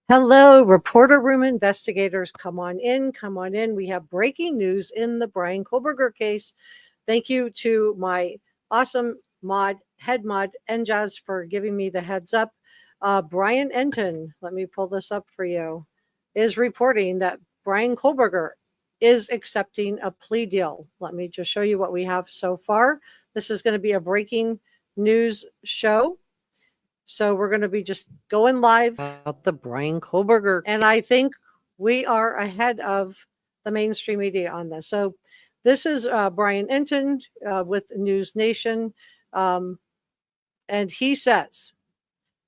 Hello, reporter room investigators. Come on in. Come on in. We have breaking news in the Bryan Kohberger case. Thank you to my awesome head mod, Njaz, for giving me the heads up. Brian Enton, let me pull this up for you, is reporting that Bryan Kohberger is accepting a plea deal. Let me just show you what we have so far. This is going to be a breaking news show. So we're going to be just going live about the Bryan Kohberger. And I think we are ahead of the mainstream media on this. So this is Brian Enton with News Nation. And he says,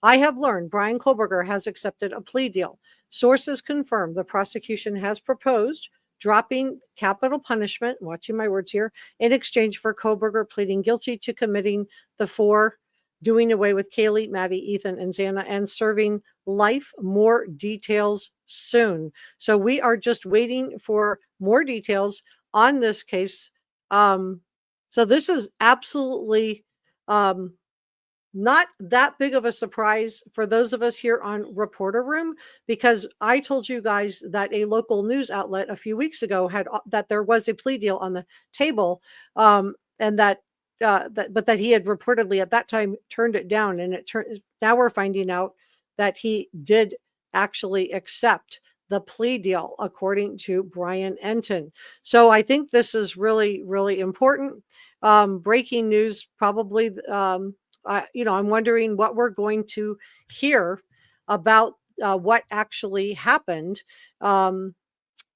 I have learned Bryan Kohberger has accepted a plea deal. Sources confirm the prosecution has proposed dropping capital punishment, watching my words here, in exchange for Kohberger pleading guilty to committing the four, doing away with Kaylee, Maddie, Ethan, and Xana, and serving life. More details soon. So we are just waiting for more details on this case. So this is absolutely not that big of a surprise for those of us here on Reporter Room, because I told you guys that a local news outlet a few weeks ago had that there was a plea deal on the table, and that but he had reportedly at that time turned it down, and now we're finding out that he did actually accept the plea deal, according to Brian Enton. So I think this is really, really important. Breaking news, probably. I'm wondering what we're going to hear about what actually happened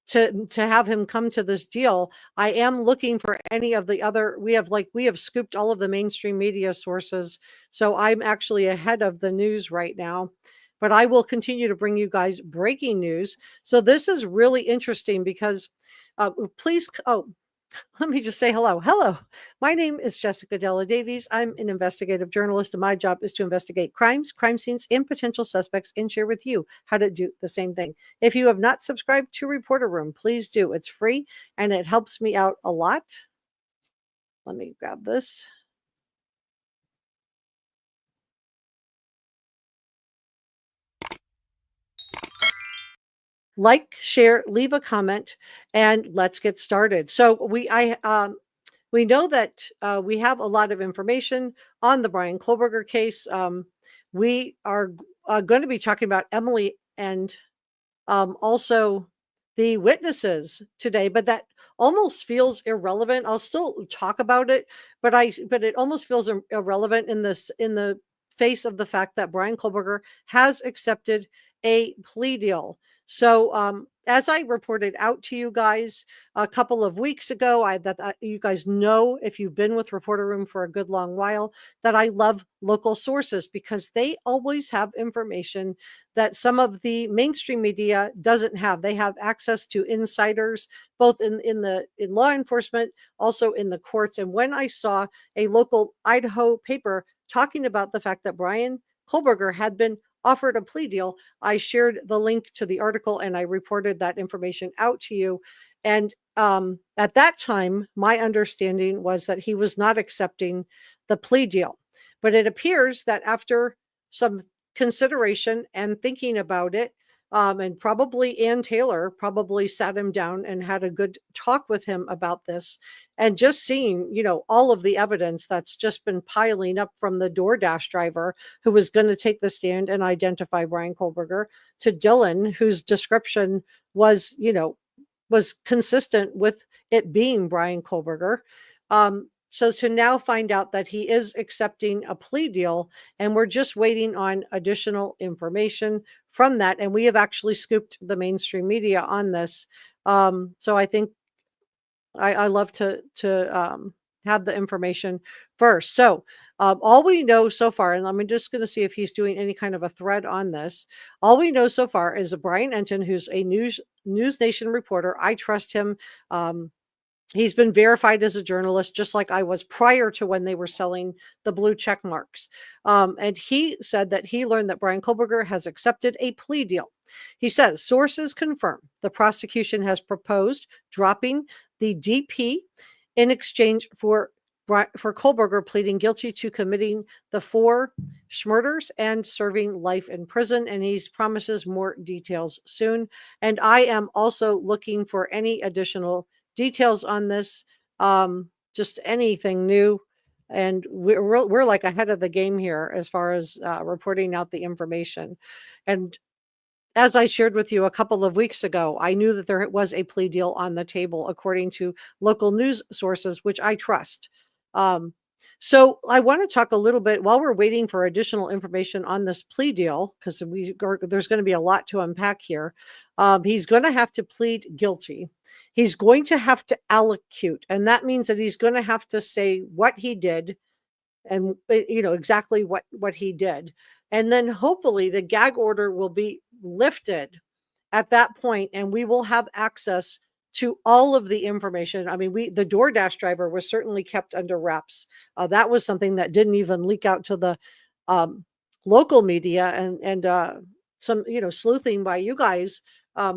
to have him come to this deal. I am looking for any of the other. We have scooped all of the mainstream media sources, so I'm actually ahead of the news right now. But I will continue to bring you guys breaking news. So this is really interesting because please. Oh, let me just say hello. Hello. My name is Jessica Della Davies. I'm an investigative journalist, and my job is to investigate crimes, crime scenes, and potential suspects, and share with you how to do the same thing. If you have not subscribed to Reporter Room, please do. It's free, and it helps me out a lot. Let me grab this. Like, share, leave a comment, and let's get started. So we know that we have a lot of information on the Bryan Kohberger case. We are going to be talking about Emily and also the witnesses today, but that almost feels irrelevant. I'll still talk about it, but it almost feels irrelevant in the face of the fact that Bryan Kohberger has accepted a plea deal. So as I reported out to you guys a couple of weeks ago, you guys know, if you've been with Reporter Room for a good long while, that I love local sources because they always have information that some of the mainstream media doesn't have. They have access to insiders, both in law enforcement, also in the courts. And when I saw a local Idaho paper talking about the fact that Bryan Kohberger had been offered a plea deal, I shared the link to the article and I reported that information out to you. And at that time, my understanding was that he was not accepting the plea deal. But it appears that after some consideration and thinking about it, and probably Ann Taylor probably sat him down and had a good talk with him about this, and just seeing, all of the evidence that's just been piling up from the DoorDash driver who was going to take the stand and identify Bryan Kohberger, to Dylan, whose description was, was consistent with it being Bryan Kohberger. So to now find out that he is accepting a plea deal, and we're just waiting on additional information from that. And we have actually scooped the mainstream media on this. So I think I love to have the information first. So all we know so far, and I'm just going to see if he's doing any kind of a thread on this. All we know so far is Brian Enton, who's a News Nation reporter. I trust him. He's been verified as a journalist, just like I was prior to when they were selling the blue check marks. And he said that he learned that Bryan Kohberger has accepted a plea deal. He says sources confirm the prosecution has proposed dropping the DP in exchange for for Kohberger pleading guilty to committing the 4 murders and serving life in prison, and he promises more details soon. And I am also looking for any additional details on this, just anything new. And we're like ahead of the game here as far as reporting out the information. And as I shared with you a couple of weeks ago, I knew that there was a plea deal on the table, according to local news sources, which I trust. Um, so I want to talk a little bit while we're waiting for additional information on this plea deal, because there's going to be a lot to unpack here. He's going to have to plead guilty. He's going to have to allocute, and that means that he's going to have to say what he did and exactly what he did, and then hopefully the gag order will be lifted at that point, and we will have access to all of the information. I mean, the DoorDash driver was certainly kept under wraps. That was something that didn't even leak out to the local media, and some sleuthing by you guys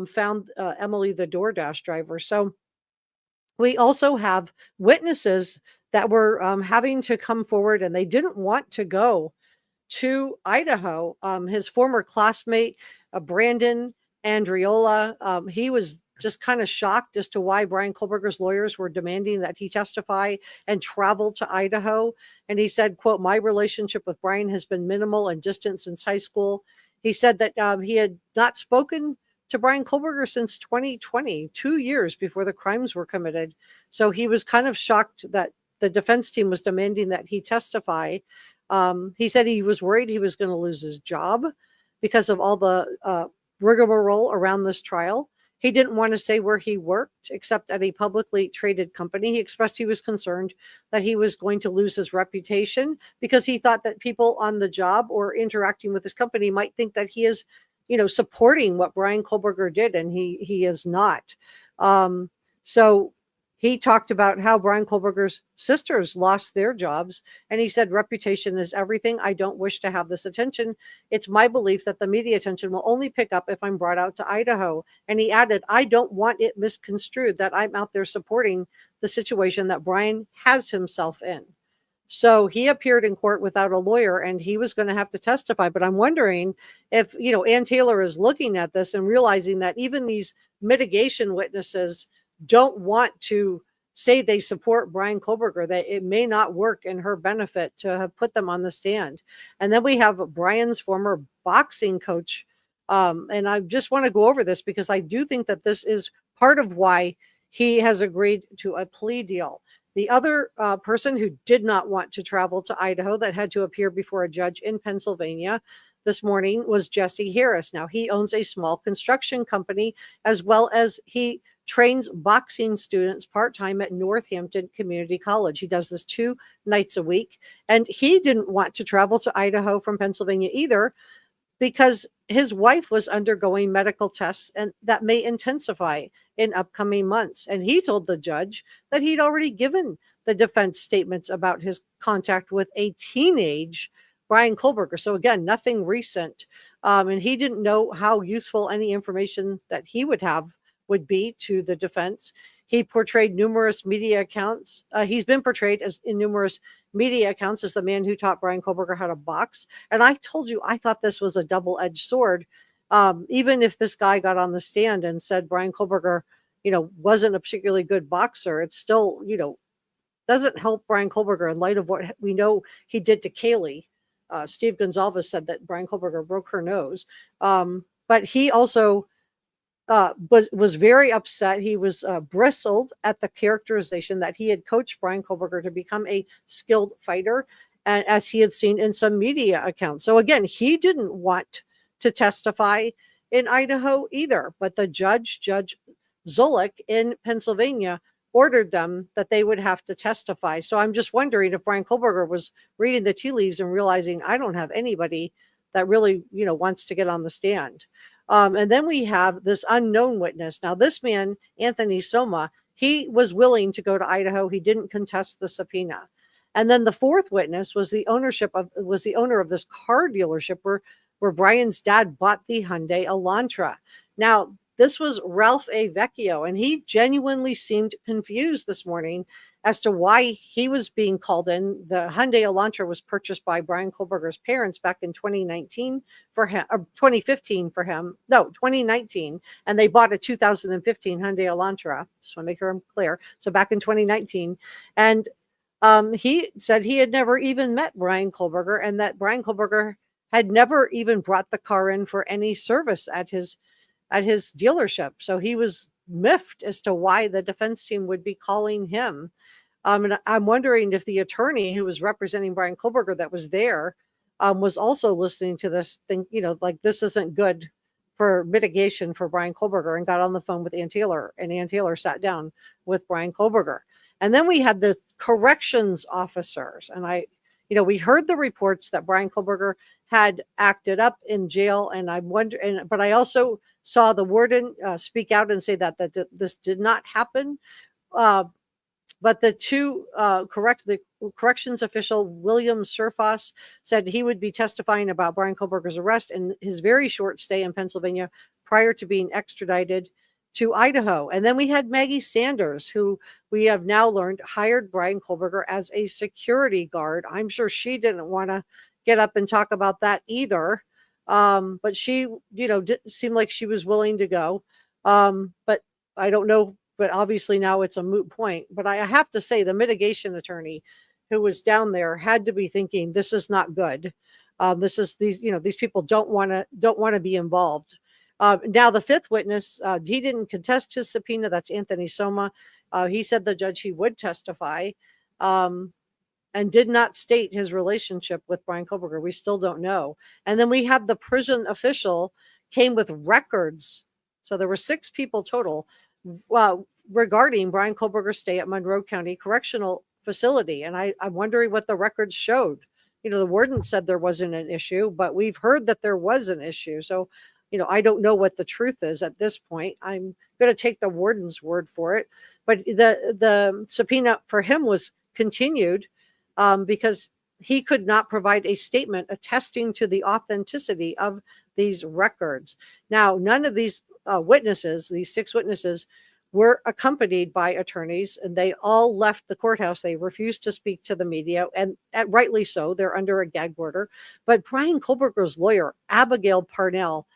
found Emily, the DoorDash driver. So we also have witnesses that were having to come forward, and they didn't want to go to Idaho. His former classmate, Brandon Andriola, he was just kind of shocked as to why Bryan Kohberger's lawyers were demanding that he testify and travel to Idaho. And he said, quote, "My relationship with Bryan has been minimal and distant since high school." He said that he had not spoken to Bryan Kohberger since 2020, 2 years before the crimes were committed. So he was kind of shocked that the defense team was demanding that he testify. He said he was worried he was going to lose his job because of all the rigmarole around this trial. He didn't want to say where he worked, except at a publicly traded company. He expressed he was concerned that he was going to lose his reputation because he thought that people on the job or interacting with his company might think that he is supporting what Bryan Kohberger did, and he is not. So he talked about how Bryan Kohberger's sisters lost their jobs, and he said, "Reputation is everything. I don't wish to have this attention. It's my belief that the media attention will only pick up if I'm brought out to Idaho." And he added, "I don't want it misconstrued that I'm out there supporting the situation that Bryan has himself in." So he appeared in court without a lawyer, and he was going to have to testify. But I'm wondering if, Ann Taylor is looking at this and realizing that even these mitigation witnesses don't want to say they support Bryan Kohberger, that it may not work in her benefit to have put them on the stand. And then we have Bryan's former boxing coach. And I just want to go over this because I do think that this is part of why he has agreed to a plea deal. The other person who did not want to travel to Idaho that had to appear before a judge in Pennsylvania this morning was Jesse Harris. Now, he owns a small construction company, as well as he trains boxing students part-time at Northampton Community College. He does this 2 nights a week, and he didn't want to travel to Idaho from Pennsylvania either, because his wife was undergoing medical tests and that may intensify in upcoming months. And he told the judge that he'd already given the defense statements about his contact with a teenage Bryan Kohberger. So again, nothing recent. And he didn't know how useful any information that he would have would be to the defense. He portrayed numerous media accounts. He's been portrayed in numerous media accounts as the man who taught Bryan Kohberger how to box. And I told you, I thought this was a double-edged sword. Even if this guy got on the stand and said Bryan Kohberger, wasn't a particularly good boxer, it still, doesn't help Bryan Kohberger in light of what we know he did to Kaylee. Steve Gonzalez said that Bryan Kohberger broke her nose. But he also was very upset. He was bristled at the characterization that he had coached Bryan Kohberger to become a skilled fighter, and as he had seen in some media accounts. So again, he didn't want to testify in Idaho either, but the Judge Zulik in Pennsylvania ordered them that they would have to testify. So I'm just wondering if Bryan Kohberger was reading the tea leaves and realizing, I don't have anybody that really, wants to get on the stand. And then we have this unknown witness. Now, this man, Anthony Soma, he was willing to go to Idaho. He didn't contest the subpoena. And then the fourth witness was the owner of this car dealership where Bryan's dad bought the Hyundai Elantra. Now, This was Ralph A. Vecchio, and he genuinely seemed confused this morning as to why he was being called in. The Hyundai Elantra was purchased by Bryan Kohberger's parents back in 2019 for him, or 2015 for him. No, 2019, and they bought a 2015 Hyundai Elantra. Just want to make sure I'm clear. So back in 2019, and he said he had never even met Bryan Kohberger, and that Bryan Kohberger had never even brought the car in for any service at his dealership. So he was miffed as to why the defense team would be calling him. And I'm wondering if the attorney who was representing Bryan Kohberger that was there was also listening to this thing, like this isn't good for mitigation for Bryan Kohberger, and got on the phone with Ann Taylor, and Ann Taylor sat down with Bryan Kohberger. And then we had the corrections officers, and we heard the reports that Bryan Kohberger had acted up in jail, and I wonder, but I also saw the warden speak out and say that this did not happen. But the corrections official, William Surfoss, said he would be testifying about Bryan Kohberger's arrest and his very short stay in Pennsylvania prior to being extradited to Idaho. And then we had Maggie Sanders, who we have now learned hired Bryan Kohberger as a security guard. I'm sure she didn't want to get up and talk about that either. But she, seemed like she was willing to go. But I don't know. But obviously now it's a moot point. But I have to say the mitigation attorney who was down there had to be thinking, this is not good. These people don't want to be involved. Now the fifth witness, he didn't contest his subpoena. That's Anthony Soma. He said the judge he would testify, and did not state his relationship with Bryan Kohberger. We still don't know. And then we have the prison official came with records. So there were 6 people total regarding Bryan Kohberger's stay at Monroe County Correctional Facility. And I'm wondering what the records showed. The warden said there wasn't an issue, but we've heard that there was an issue. So, I don't know what the truth is at this point. I'm going to take the warden's word for it. But the subpoena for him was continued because he could not provide a statement attesting to the authenticity of these records. Now, none of these witnesses, these 6 witnesses, were accompanied by attorneys, and they all left the courthouse. They refused to speak to the media, and rightly so. They're under a gag order. But Bryan Kohberger's lawyer, Abigail Parnell,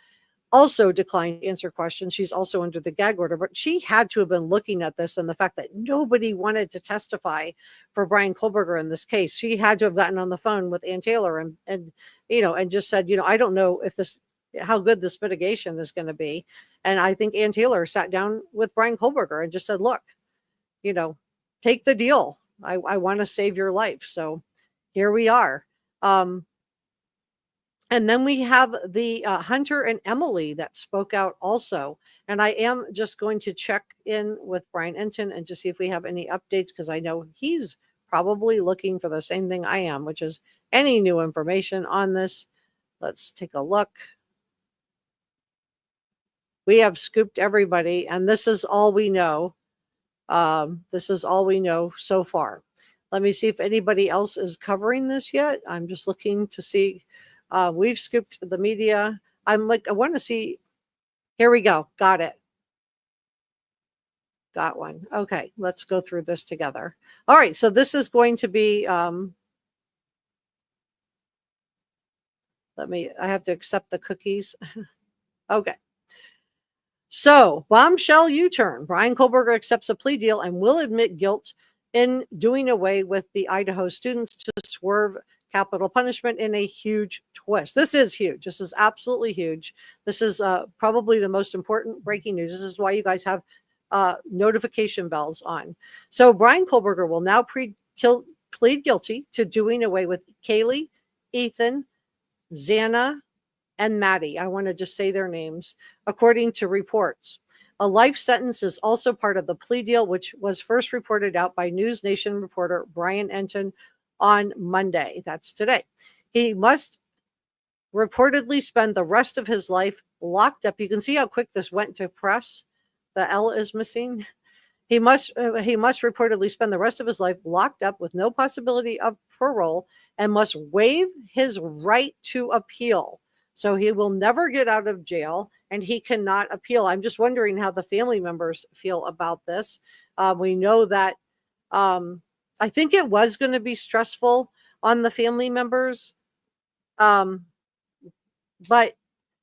also declined to answer questions. She's also under the gag order, but she had to have been looking at this and the fact that nobody wanted to testify for Bryan Kohberger in this case. She had to have gotten on the phone with Ann Taylor and just said, I don't know how good this mitigation is going to be. And I think Ann Taylor sat down with Bryan Kohberger and just said, look, take the deal. I want to save your life. So here we are. And then we have the Hunter and Emily that spoke out also. And I am just going to check in with Brian Enton and just see if we have any updates, because I know he's probably looking for the same thing I am, which is any new information on this. Let's take a look. We have scooped everybody, and this is all we know. This is all we know so far. Let me see if anybody else is covering this yet. I'm just looking to see. We've scooped the media. I want to see. Here we go. Got it. Got one. Okay, let's go through this together. All right, so this is going to be, I have to accept the cookies. Okay. So, bombshell U-turn. Bryan Kohberger accepts a plea deal and will admit guilt in doing away with the Idaho students to swerve capital punishment in a huge twist. This is huge. This is absolutely huge. This is probably the most important breaking news. This is why you guys have notification bells on. So Bryan Kohberger will now plead guilty to doing away with Kaylee, Ethan, Xana, and Maddie. I want to just say their names, according to reports. A life sentence is also part of the plea deal, which was first reported out by News Nation reporter Brian Enton on Monday. That's today. He must reportedly spend the rest of his life locked up. You can see how quick this went to press. The L is missing. He must reportedly spend the rest of his life locked up with no possibility of parole and must waive his right to appeal. So he will never get out of jail and he cannot appeal. I'm just wondering how the family members feel about this. We know that I think it was going to be stressful on the family members, um, but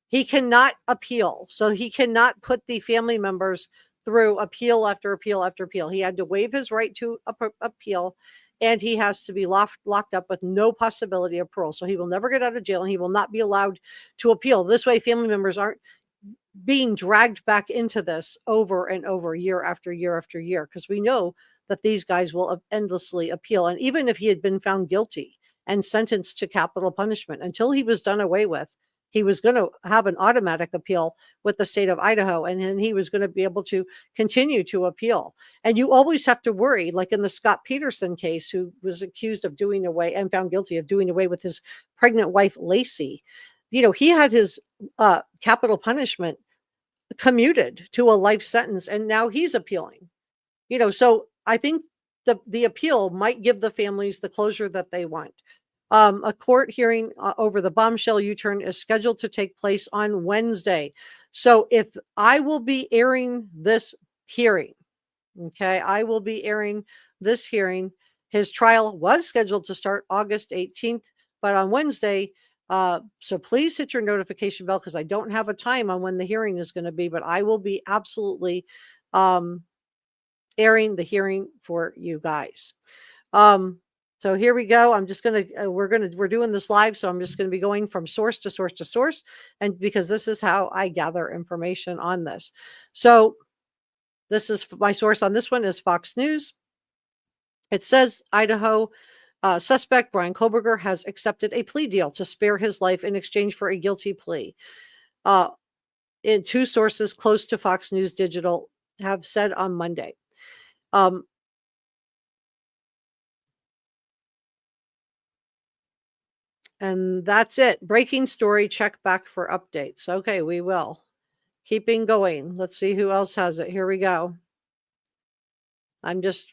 he cannot appeal. So he cannot put the family members through appeal after appeal after appeal. He had to waive his right to appeal, and he has to be locked up with no possibility of parole. So he will never get out of jail, and he will not be allowed to appeal. This way, family members aren't being dragged back into this over and over, year after year after year, because we know that these guys will endlessly appeal. And even if he had been found guilty and sentenced to capital punishment, until he was done away with, he was going to have an automatic appeal with the state of Idaho, and then he was going to be able to continue to appeal. And you always have to worry, like in the Scott Peterson case, who was accused of doing away and found guilty of doing away with his pregnant wife, Lacey. He had his capital punishment commuted to a life sentence, and now he's appealing. So I think the appeal might give the families the closure that they want. A court hearing over the bombshell U-turn is scheduled to take place on Wednesday. So if I will be airing this hearing, okay, I will be airing this hearing. His trial was scheduled to start August 18th, but on Wednesday. So please hit your notification bell, because I don't have a time on when the hearing is going to be, but I will be absolutely airing the hearing for you guys. So here we go. I'm just going to, we're doing this live. So I'm just going to be going from source to source to source. And because this is how I gather information on this. So this is my source on this one is Fox News. It says Idaho suspect Bryan Kohberger has accepted a plea deal to spare his life in exchange for a guilty plea. In two sources close to Fox News Digital have said on Monday. And that's it. Breaking story. Check back for updates. Okay, we will. Keeping going. Let's see who else has it. Here we go.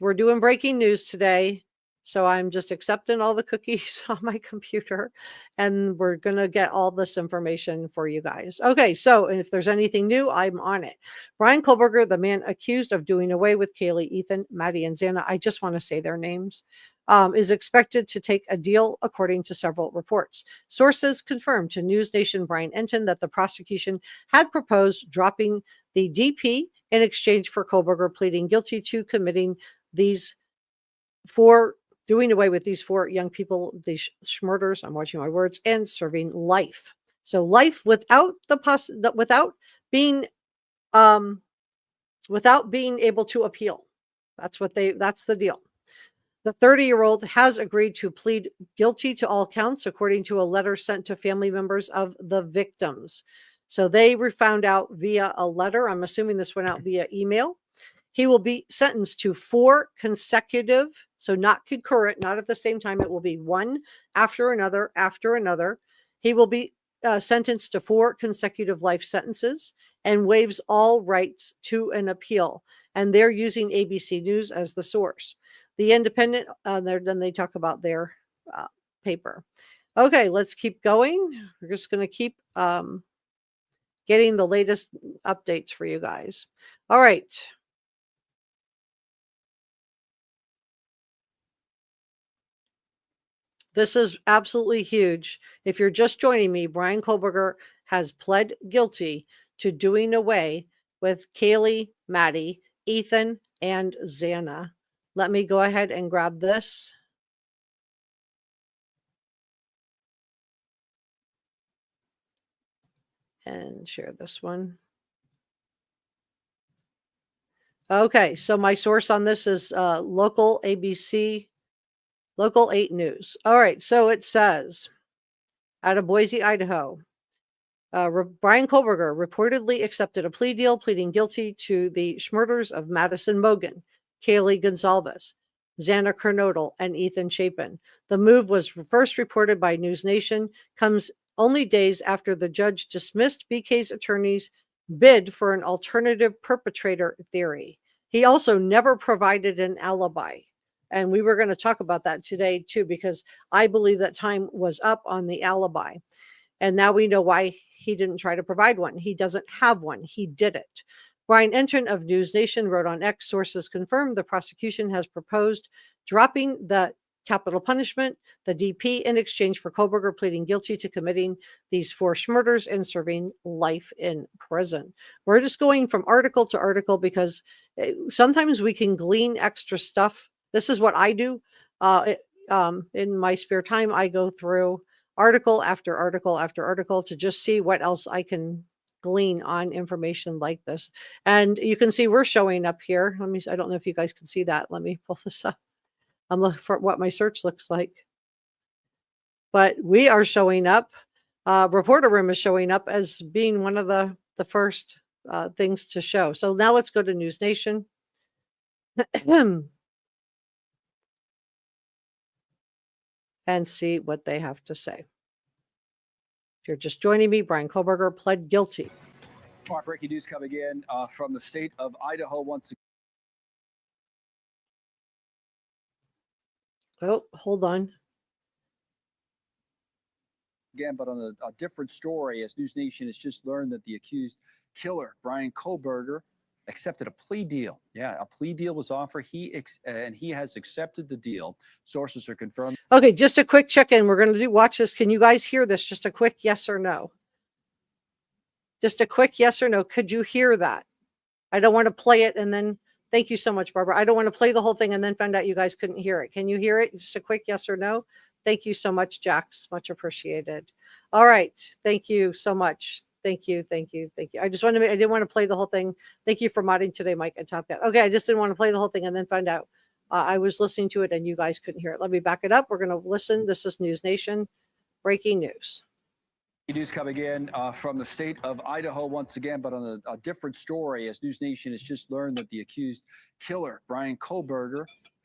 We're doing breaking news today. So I'm just accepting all the cookies on my computer, and we're going to get all this information for you guys. Okay, so if there's anything new, I'm on it. Bryan Kohberger, the man accused of doing away with Kaylee, Ethan, Maddie, and Xana, I just want to say their names, is expected to take a deal, according to several reports. Sources confirmed to News Nation Brian Enton that the prosecution had proposed dropping the DP in exchange for Kohberger pleading guilty to committing doing away with these four young people, these schmurders, I'm watching my words, and serving life. So life without being able to appeal. That's the deal. The 30-year-old has agreed to plead guilty to all counts, according to a letter sent to family members of the victims. So they were found out via a letter. I'm assuming this went out via email. He will be sentenced to 4 consecutive, so not concurrent, not at the same time. It will be one after another, after another. He will be sentenced to 4 consecutive life sentences and waives all rights to an appeal. And they're using ABC News as the source. The Independent, then they talk about their paper. Okay, let's keep going. We're just going to keep getting the latest updates for you guys. All right. This is absolutely huge. If you're just joining me, Bryan Kohberger has pled guilty to doing away with Kaylee, Maddie, Ethan, and Xana. Let me go ahead and grab this. And share this one. Okay, so my source on this is local ABC, local 8 News. All right, so it says, out of Boise, Idaho, Bryan Kohberger reportedly accepted a plea deal pleading guilty to the schmurders of Madison Mogen, Kaylee Gonzalez, Xana Kernodle, and Ethan Chapin. The move was first reported by News Nation, comes only days after the judge dismissed BK's attorney's bid for an alternative perpetrator theory. He also never provided an alibi. And we were going to talk about that today, too, because I believe that time was up on the alibi. And now we know why he didn't try to provide one. He doesn't have one. He did it. Bryan Entrant of News Nation wrote on X, sources confirmed the prosecution has proposed dropping the capital punishment, the DP, in exchange for Kohberger pleading guilty to committing these forced murders and serving life in prison. We're just going from article to article because sometimes we can glean extra stuff. This is what I do. In my spare time, I go through article after article after article to just see what else I can glean on information like this. And you can see we're showing up here. I don't know if you guys can see that. Let me pull this up. I'm looking for what my search looks like. But we are showing up. Reporter Room is showing up as being one of the first things to show. So now let's go to News Nation. And see what they have to say. If you're just joining me, Bryan Kohberger pled guilty. Mark, breaking news coming in from the state of Idaho once again. Oh, hold on. Again, but on a different story, as News Nation has just learned that the accused killer, Bryan Kohberger, accepted a plea deal. Yeah, a plea deal was offered. He has accepted the deal. Sources are confirmed. Okay, just a quick check-in. We're going to watch this. Can you guys hear this? Just a quick yes or no. Just a quick yes or no. Could you hear that? I don't want to play it and then, thank you so much, Barbara. I don't want to play the whole thing and then find out you guys couldn't hear it. Can you hear it? Just a quick yes or no. Thank you so much, Jax. Much appreciated. All right. Thank you so much. Thank you. Thank you. Thank you. I didn't want to play the whole thing. Thank you for modding today, Mike and Top Cat. Okay. I just didn't want to play the whole thing and then find out I was listening to it and you guys couldn't hear it. Let me back it up. We're going to listen. This is News Nation. Breaking news. News coming in from the state of Idaho once again, but on a different story, as News Nation has just learned that the accused killer, Bryan Kohberger,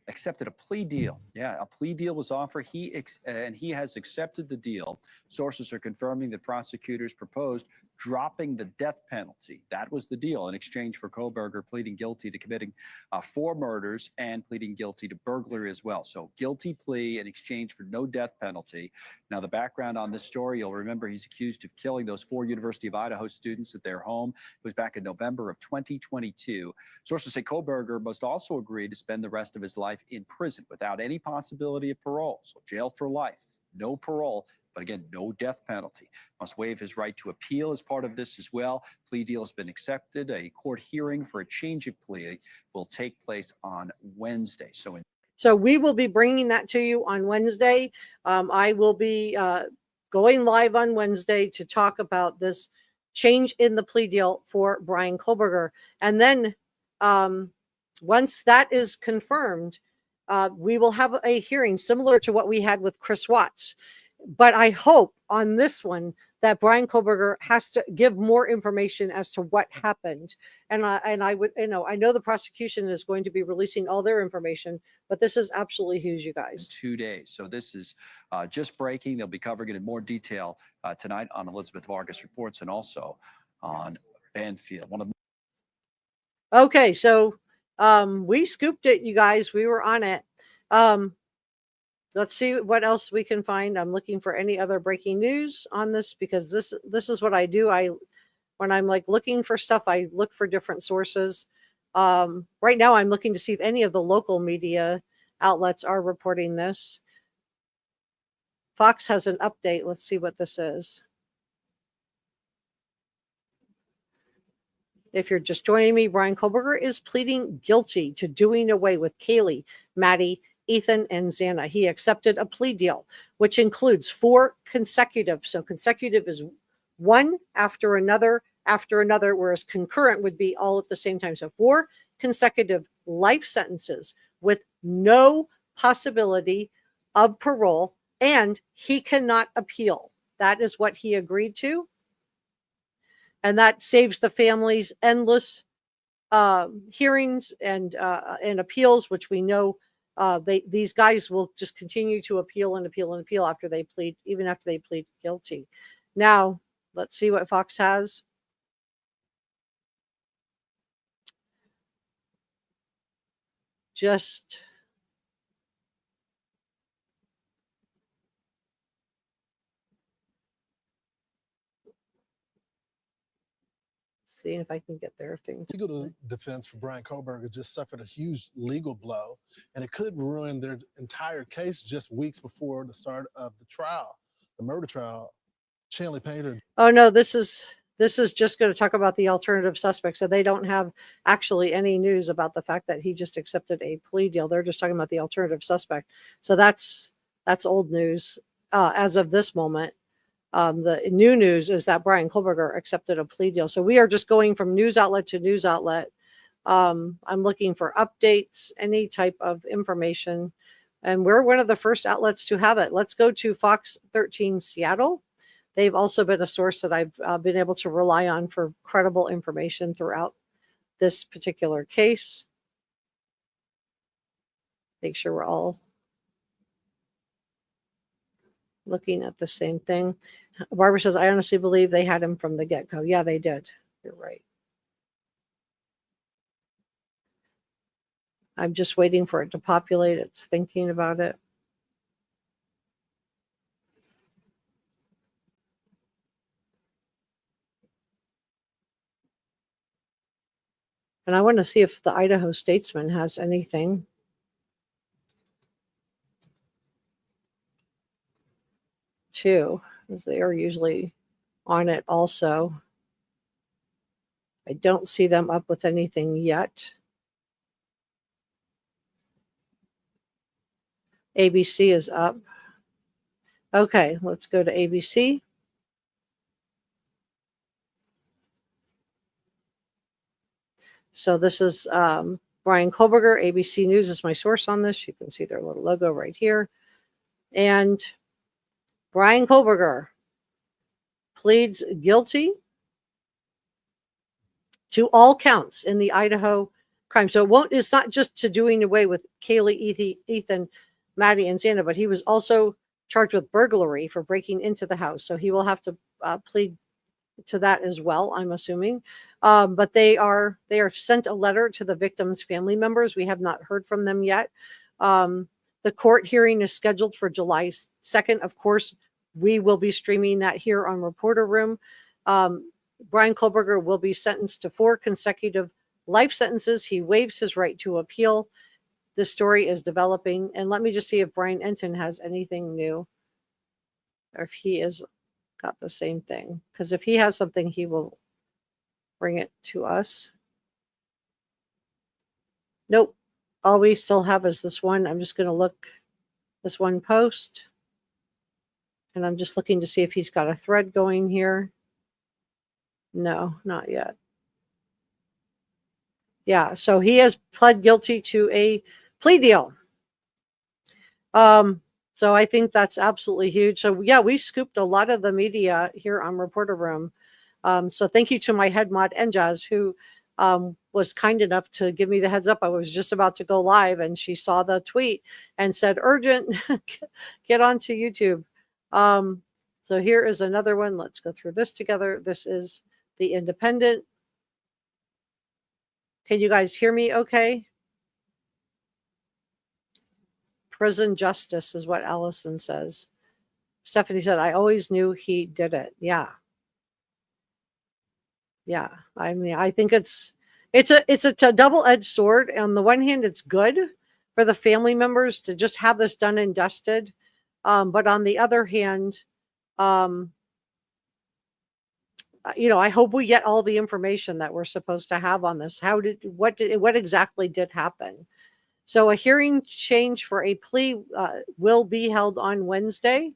accepted a plea deal. Yeah, a plea deal was offered. He has accepted the deal. Sources are confirming that prosecutors proposed dropping the death penalty. That was the deal in exchange for Kohberger pleading guilty to committing 4 murders and pleading guilty to burglary as well. So guilty plea in exchange for no death penalty. Now, the background on this story, you'll remember he's accused of killing those 4 University of Idaho students at their home. It was back in November of 2022. Sources say Kohberger must also agree to spend the rest of his life in prison without any possibility of parole. So jail for life, no parole, but again, no death penalty. Must waive his right to appeal as part of this as well. Plea deal has been accepted. A court hearing for a change of plea will take place on Wednesday. So we will be bringing that to you on Wednesday. I will be going live on Wednesday to talk about this change in the plea deal for Bryan Kohberger. And then once that is confirmed, we will have a hearing similar to what we had with Chris Watts. But I hope on this one that Bryan Kohberger has to give more information as to what happened. And I would, I know the prosecution is going to be releasing all their information, but this is absolutely huge, you guys. 2 days. So this is just breaking. They'll be covering it in more detail tonight on Elizabeth Vargas Reports and also on Banfield. Okay, so we scooped it, you guys. We were on it. Let's see what else we can find. I'm looking for any other breaking news on this because this is what I do. When I'm like looking for stuff, I look for different sources. Right now I'm looking to see if any of the local media outlets are reporting this. Fox has an update. Let's see what this is. If you're just joining me, Bryan Kohberger is pleading guilty to doing away with Kaylee, Maddie, Ethan, and Xana. He accepted a plea deal, which includes 4 consecutive. So consecutive is one after another, whereas concurrent would be all at the same time. So 4 consecutive life sentences with no possibility of parole, and he cannot appeal. That is what he agreed to. And that saves the families endless hearings and appeals, which we know these guys will just continue to appeal and appeal and appeal after they plead, even after they plead guilty. Now, let's see what Fox has. Just seeing if I can get their thing. Legal defense for Bryan Kohberger just suffered a huge legal blow, and it could ruin their entire case just weeks before the start of the trial, the murder trial. Chanley Painter. Oh no, this is just going to talk about the alternative suspect. So they don't have actually any news about the fact that he just accepted a plea deal. They're just talking about the alternative suspect. So that's old news as of this moment. The new news is that Bryan Kohberger accepted a plea deal. So we are just going from news outlet to news outlet. I'm looking for updates, any type of information, and we're one of the first outlets to have it. Let's go to Fox 13 Seattle. They've also been a source that I've been able to rely on for credible information throughout this particular case. Make sure we're all looking at the same thing. Barbara says, I honestly believe they had him from the get-go. Yeah, they did. You're right. I'm just waiting for it to populate. It's thinking about it. And I want to see if the Idaho Statesman has anything. Too, as they are usually on it also. I don't see them up with anything yet. ABC is up. Okay, let's go to ABC. So this is Bryan Kohberger. ABC News is my source on this. You can see their little logo right here. And Bryan Kohberger pleads guilty to all counts in the Idaho crime. So it's not just to doing away with Kaylee, Ethan, Maddie, and Xana, but he was also charged with burglary for breaking into the house. So he will have to plead to that as well, I'm assuming. But they are sent a letter to the victims' family members. We have not heard from them yet. The court hearing is scheduled for July 2nd. Of course, we will be streaming that here on Reporter Room. Bryan Kohberger will be sentenced to 4 consecutive life sentences. He waives his right to appeal. This story is developing. And let me just see if Brian Enton has anything new, or if he has got the same thing. Because if he has something, he will bring it to us. Nope. All we still have is this one. I'm just going to look this one post. And I'm just looking to see if he's got a thread going here. No, not yet. Yeah, so he has pled guilty to a plea deal. So I think that's absolutely huge. So yeah, we scooped a lot of the media here on Reporter Room. So thank you to my head mod, Njaz, who was kind enough to give me the heads up. I was just about to go live, and she saw the tweet and said, urgent, get onto YouTube. So here is another one. Let's go through this together. This is the Independent. Can you guys hear me okay? Prison justice is what Allison says. Stephanie said, I always knew he did it. Yeah. Yeah. I mean, I think it's a double-edged sword. On the one hand, it's good for the family members to just have this done and dusted. But on the other hand, I hope we get all the information that we're supposed to have on this. What exactly did happen? So a hearing change for a plea will be held on Wednesday.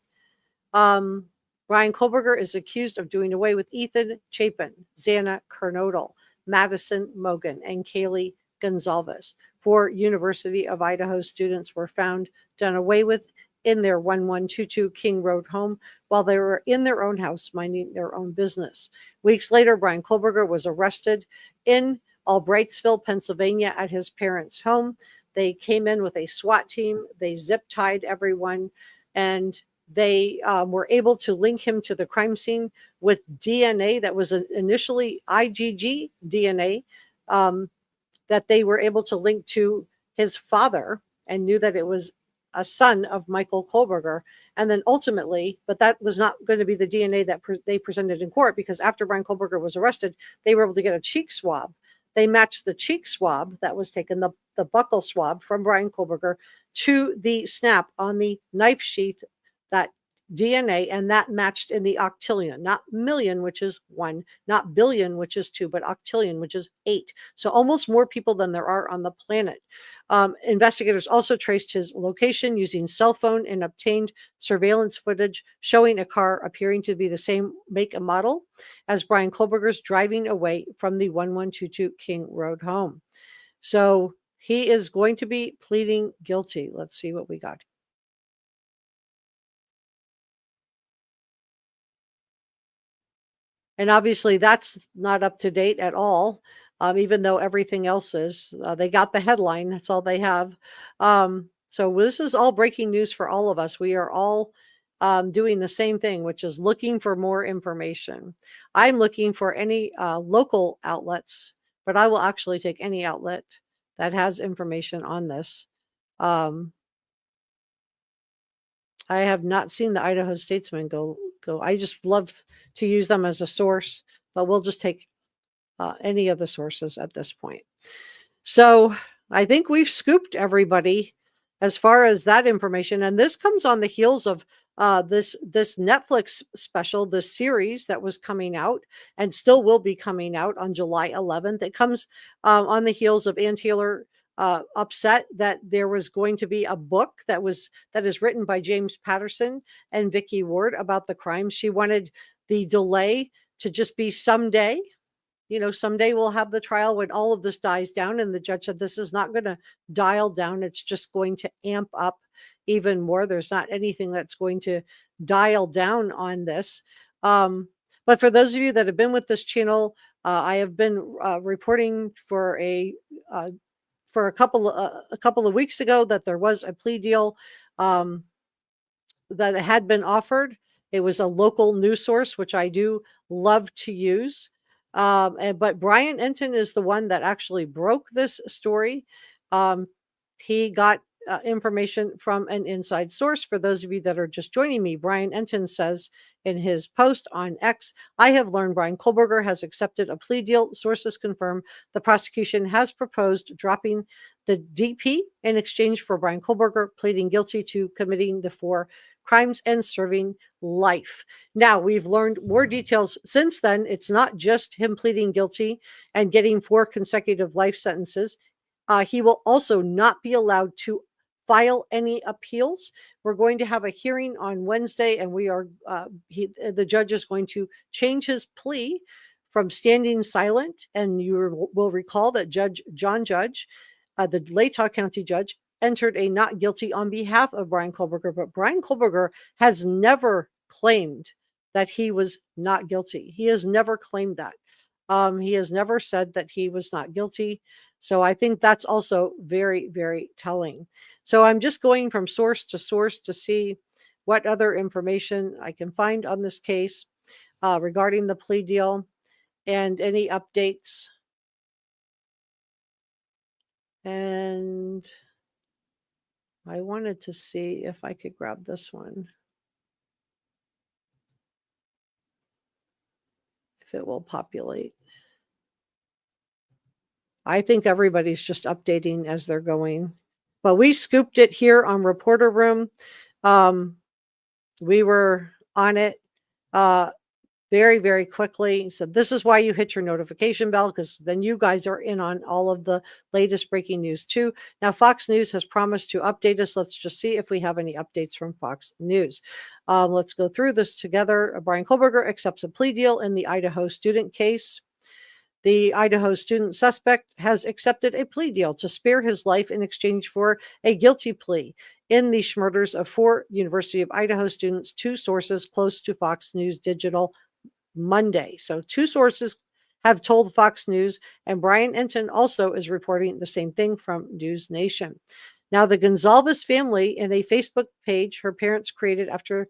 Bryan Kohberger is accused of doing away with Ethan Chapin, Xana Kernodle, Madison Mogan, and Kaylee Gonzalez. 4 University of Idaho students were found done away with in their 1122 King Road home while they were in their own house minding their own business. Weeks later, Bryan Kohberger was arrested in Albrightsville, Pennsylvania at his parents' home. They came in with a SWAT team. They zip-tied everyone, and they were able to link him to the crime scene with DNA that was initially IgG DNA that they were able to link to his father, and knew that it was a son of Michael Kohberger. And then ultimately, but that was not going to be the DNA that they presented in court, because after Bryan Kohberger was arrested, they were able to get a cheek swab. They matched the cheek swab that was taken, the buccal swab from Bryan Kohberger, to the snap on the knife sheath, that DNA, and that matched in the octillion, not million, which is 1, not billion, which is 2, but octillion, which is 8. So almost more people than there are on the planet. Investigators also traced his location using cell phone and obtained surveillance footage showing a car appearing to be the same make and model as Bryan Kohberger's driving away from the 1122 King Road home. So he is going to be pleading guilty. Let's see what we got. And obviously that's not up to date at all, even though everything else is. They got the headline. That's all they have. So this is all breaking news for all of us. We are all doing the same thing, which is looking for more information. I'm looking for any local outlets, but I will actually take any outlet that has information on this. I have not seen the Idaho Statesman go. I just love to use them as a source, but we'll just take any of the sources at this point. So I think we've scooped everybody as far as that information. And this comes on the heels of this Netflix special, this series that was coming out and still will be coming out on July 11th. It comes on the heels of Ann Taylor upset that there was going to be a book that is written by James Patterson and Vicky Ward about the crime. She wanted the delay to just be someday. Someday we'll have the trial when all of this dies down. And the judge said this is not going to dial down. It's just going to amp up even more. There's not anything that's going to dial down on this. But for those of you that have been with this channel, I have been reporting for a couple of weeks ago that there was a plea deal that had been offered. It was a local news source, which I do love to use. But Brian Enton is the one that actually broke this story. He got information from an inside source. For those of you that are just joining me, Brian Enton says in his post on X, I have learned Bryan Kohberger has accepted a plea deal. Sources confirm the prosecution has proposed dropping the DP in exchange for Bryan Kohberger pleading guilty to committing the 4 crimes and serving life. Now, we've learned more details since then. It's not just him pleading guilty and getting 4 consecutive life sentences. He will also not be allowed to file any appeals. We're going to have a hearing on Wednesday, and the judge is going to change his plea from standing silent. And you will recall that John Judge, the Latah County judge, entered a not guilty on behalf of Bryan Kohberger, but Bryan Kohberger has never claimed that he was not guilty. He has never claimed that. He has never said that he was not guilty. So I think that's also very, very telling. So I'm just going from source to see what other information I can find on this case regarding the plea deal and any updates. And I wanted to see if I could grab this one, if it will populate. I think everybody's just updating as they're going. But we scooped it here on Reporter Room. We were on it very, very quickly. So this is why you hit your notification bell, because then you guys are in on all of the latest breaking news too. Now, Fox News has promised to update us. Let's just see if we have any updates from Fox News. Let's go through this together. Bryan Kohberger accepts a plea deal in the Idaho student case. The Idaho student suspect has accepted a plea deal to spare his life in exchange for a guilty plea in the murders of 4 University of Idaho students, 2 sources close to Fox News Digital Monday. So 2 sources have told Fox News, and Brian Enton also is reporting the same thing from News Nation. Now, the Gonzalez family, in a Facebook page her parents created after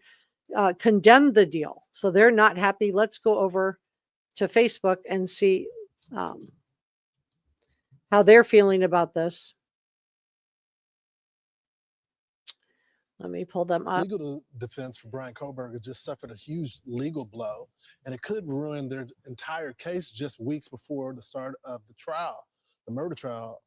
condemned the deal. So they're not happy. Let's go over to Facebook and see how they're feeling about this. Let me pull them up. Legal defense for Bryan Kohberger just suffered a huge legal blow, and it could ruin their entire case just weeks before the start of the trial, the murder trial.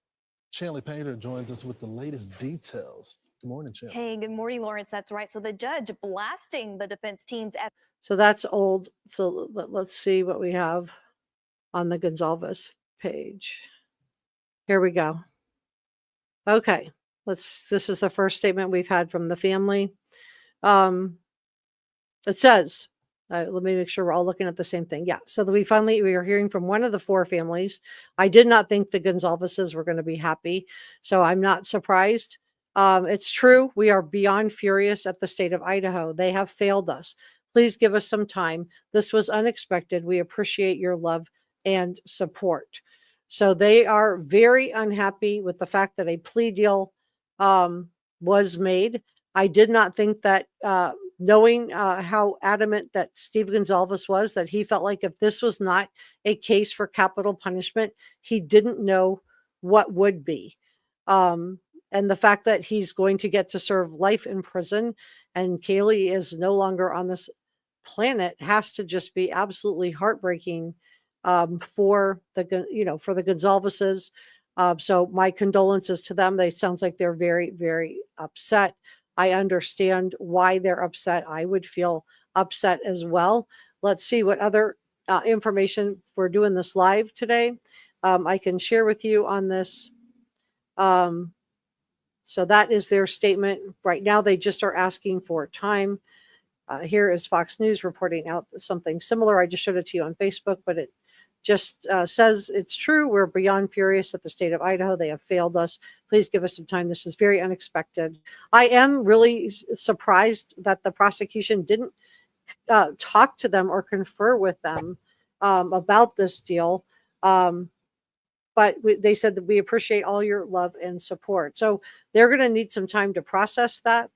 Chanley Painter joins us with the latest details. Good morning, Chanley. Hey, good morning, Lawrence. That's right. So the judge blasting the defense team's So that's old. So let's see what we have on the Gonzalez page. Here we go. Okay, this is the first statement we've had from the family. It says, let me make sure we're all looking at the same thing. Yeah, so we are hearing from one of the four families. I did not think the Gonzaleses were going to be happy, so I'm not surprised. It's true. We are beyond furious at the state of Idaho. They have failed us. Please give us some time. This was unexpected. We appreciate your love and support. So they are very unhappy with the fact that a plea deal was made. I did not think that, knowing how adamant that Steve Gonzalez was, that he felt like if this was not a case for capital punishment, he didn't know what would be. And the fact that he's going to get to serve life in prison and Kaylee is no longer on this planet has to just be absolutely heartbreaking for the Gonzaleses. So my condolences to them. They sounds like they're very, very upset. I understand why they're upset. I would feel upset as well. Let's see what other information we're doing this live today. I can share with you on this. So that is their statement. Right now, they just are asking for time. Here is Fox News reporting out something similar. I just showed it to you on Facebook, but it just says it's true. We're beyond furious at the state of Idaho. They have failed us. Please give us some time. This is very unexpected. I am really surprised that the prosecution didn't talk to them or confer with them about this deal. But they said that we appreciate all your love and support. So they're going to need some time to process that.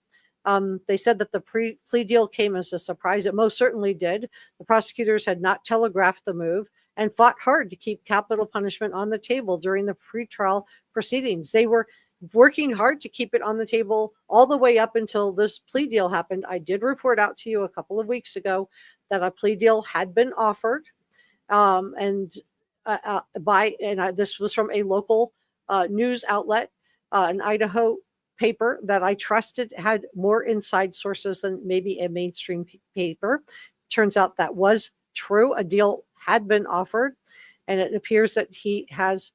They said that the plea deal came as a surprise. It most certainly did. The prosecutors had not telegraphed the move and fought hard to keep capital punishment on the table during the pretrial proceedings. They were working hard to keep it on the table all the way up until this plea deal happened. I did report out to you a couple of weeks ago that a plea deal had been offered. This was from a local news outlet, an Idaho paper that I trusted had more inside sources than maybe a mainstream paper. Turns out that was true. A deal had been offered, and it appears that he has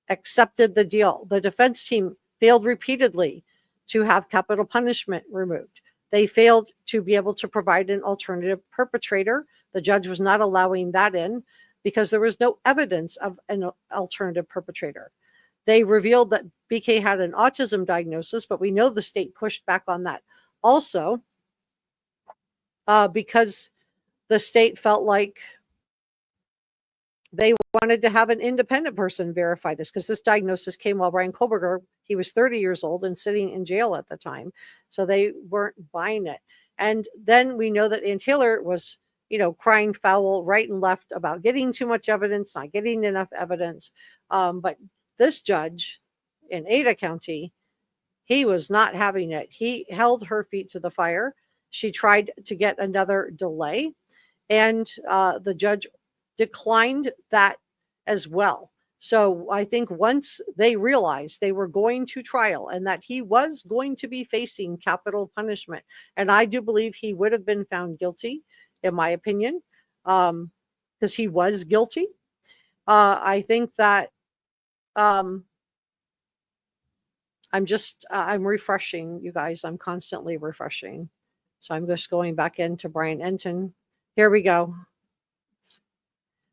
accepted the deal. The defense team failed repeatedly to have capital punishment removed. They failed to be able to provide an alternative perpetrator. The judge was not allowing that in because there was no evidence of an alternative perpetrator. They revealed that BK had an autism diagnosis, but we know the state pushed back on that also because the state felt like they wanted to have an independent person verify this, because this diagnosis came while Bryan Kohberger, he was 30 years old and sitting in jail at the time. So they weren't buying it. And then we know that Ann Taylor was, crying foul right and left about getting too much evidence, not getting enough evidence. But this judge in Ada County, he was not having it. He held her feet to the fire. She tried to get another delay, and the judge declined that as well. So I think once they realized they were going to trial and that he was going to be facing capital punishment, and I do believe he would have been found guilty, in my opinion, because he was guilty. I think that I'm refreshing, you guys. I'm constantly refreshing. So I'm just going back into Brian Enton. Here we go.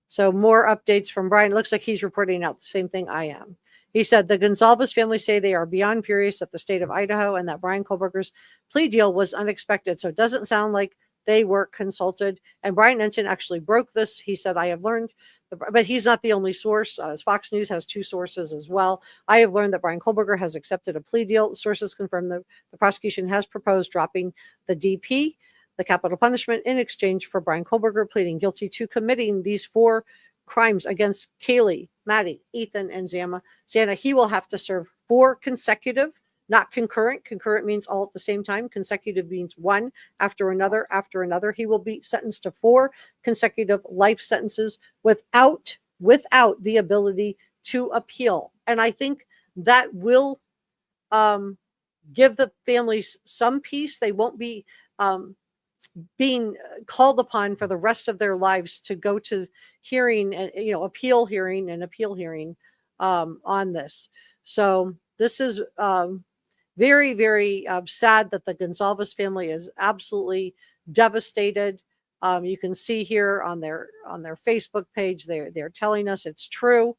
So more updates from Brian. It looks like he's reporting out the same thing I am. He said the Gonzalez family say they are beyond furious at the state of Idaho and that Bryan Kohberger's plea deal was unexpected. So it doesn't sound like they were consulted. And Brian Enton actually broke this. He said, I have learned, but he's not the only source. Fox News has two sources as well. I have learned that Bryan Kohberger has accepted a plea deal. Sources confirm that the prosecution has proposed dropping the DP, the capital punishment, in exchange for Bryan Kohberger pleading guilty to committing these 4 crimes against Kaylee, Maddie, Ethan, and Xana. He will have to serve 4 consecutive not concurrent. Concurrent means all at the same time. Consecutive means one after another after another. He will be sentenced to 4 consecutive life sentences without the ability to appeal. And I think that will give the families some peace. They won't be being called upon for the rest of their lives to go to hearing and appeal hearing on this. So this is very, very sad that the Gonzalez family is absolutely devastated. You can see here on their Facebook page, they're telling us it's true.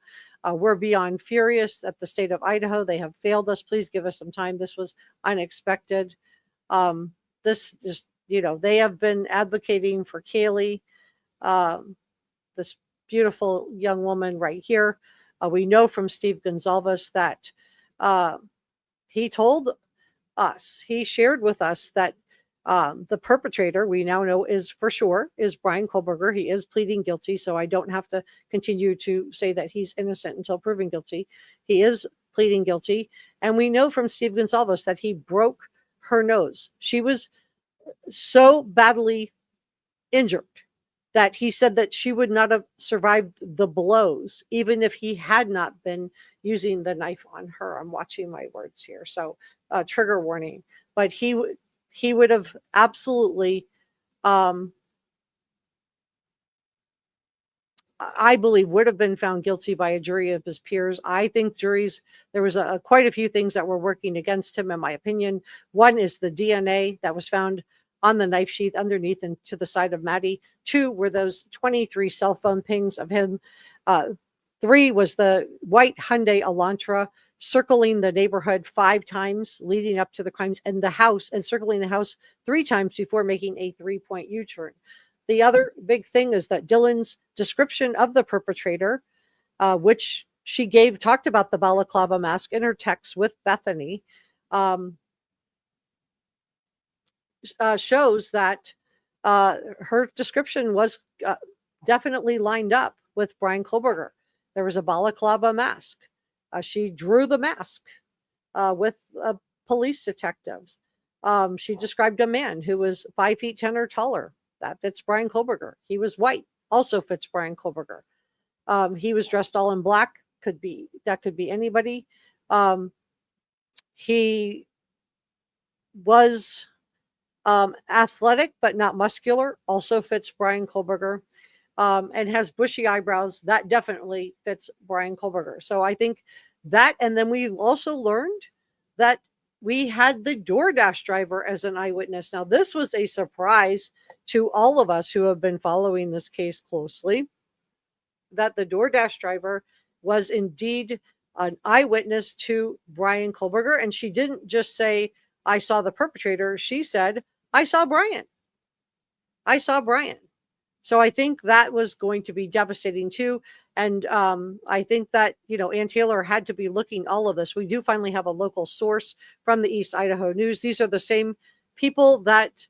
We're beyond furious at the state of Idaho. They have failed us. Please give us some time. This was unexpected. This just, they have been advocating for Kaylee, this beautiful young woman right here. We know from Steve Gonzalez that he told us, he shared with us that the perpetrator, we now know is for sure, is Bryan Kohberger. He is pleading guilty, so I don't have to continue to say that he's innocent until proven guilty. He is pleading guilty. And we know from Steve Gonzalez that he broke her nose. She was so badly injured that he said that she would not have survived the blows, even if he had not been using the knife on her. I'm watching my words here, so trigger warning. But he would have absolutely, I believe, would have been found guilty by a jury of his peers. I think juries, there was quite a few things that were working against him, in my opinion. One is the DNA that was found on the knife sheath underneath and to the side of Maddie. 2 were those 23 cell phone pings of him. 3 was the white Hyundai Elantra circling the neighborhood 5 times leading up to the crimes, and the house, and circling the house 3 times before making a 3-point U-turn. The other big thing is that Dylan's description of the perpetrator, which she talked about the balaclava mask in her text with Bethany, shows that her description was definitely lined up with Bryan Kohberger. There was a balaclava mask. She drew the mask with police detectives. She described a man who was 5 feet 10 or taller. That fits Bryan Kohberger. He was white, also fits Bryan Kohberger. He was dressed all in black. That could be anybody. He was athletic but not muscular, also fits Bryan Kohberger. And has bushy eyebrows. That definitely fits Bryan Kohberger. So I think that, and then we've also learned that we had the DoorDash driver as an eyewitness. Now, this was a surprise to all of us who have been following this case closely, that the DoorDash driver was indeed an eyewitness to Bryan Kohberger. And she didn't just say, I saw the perpetrator. She said, I saw Bryan. I saw Bryan. So I think that was going to be devastating too. And I think that, Ann Taylor had to be looking all of this. We do finally have a local source from the East Idaho News. These are the same people that,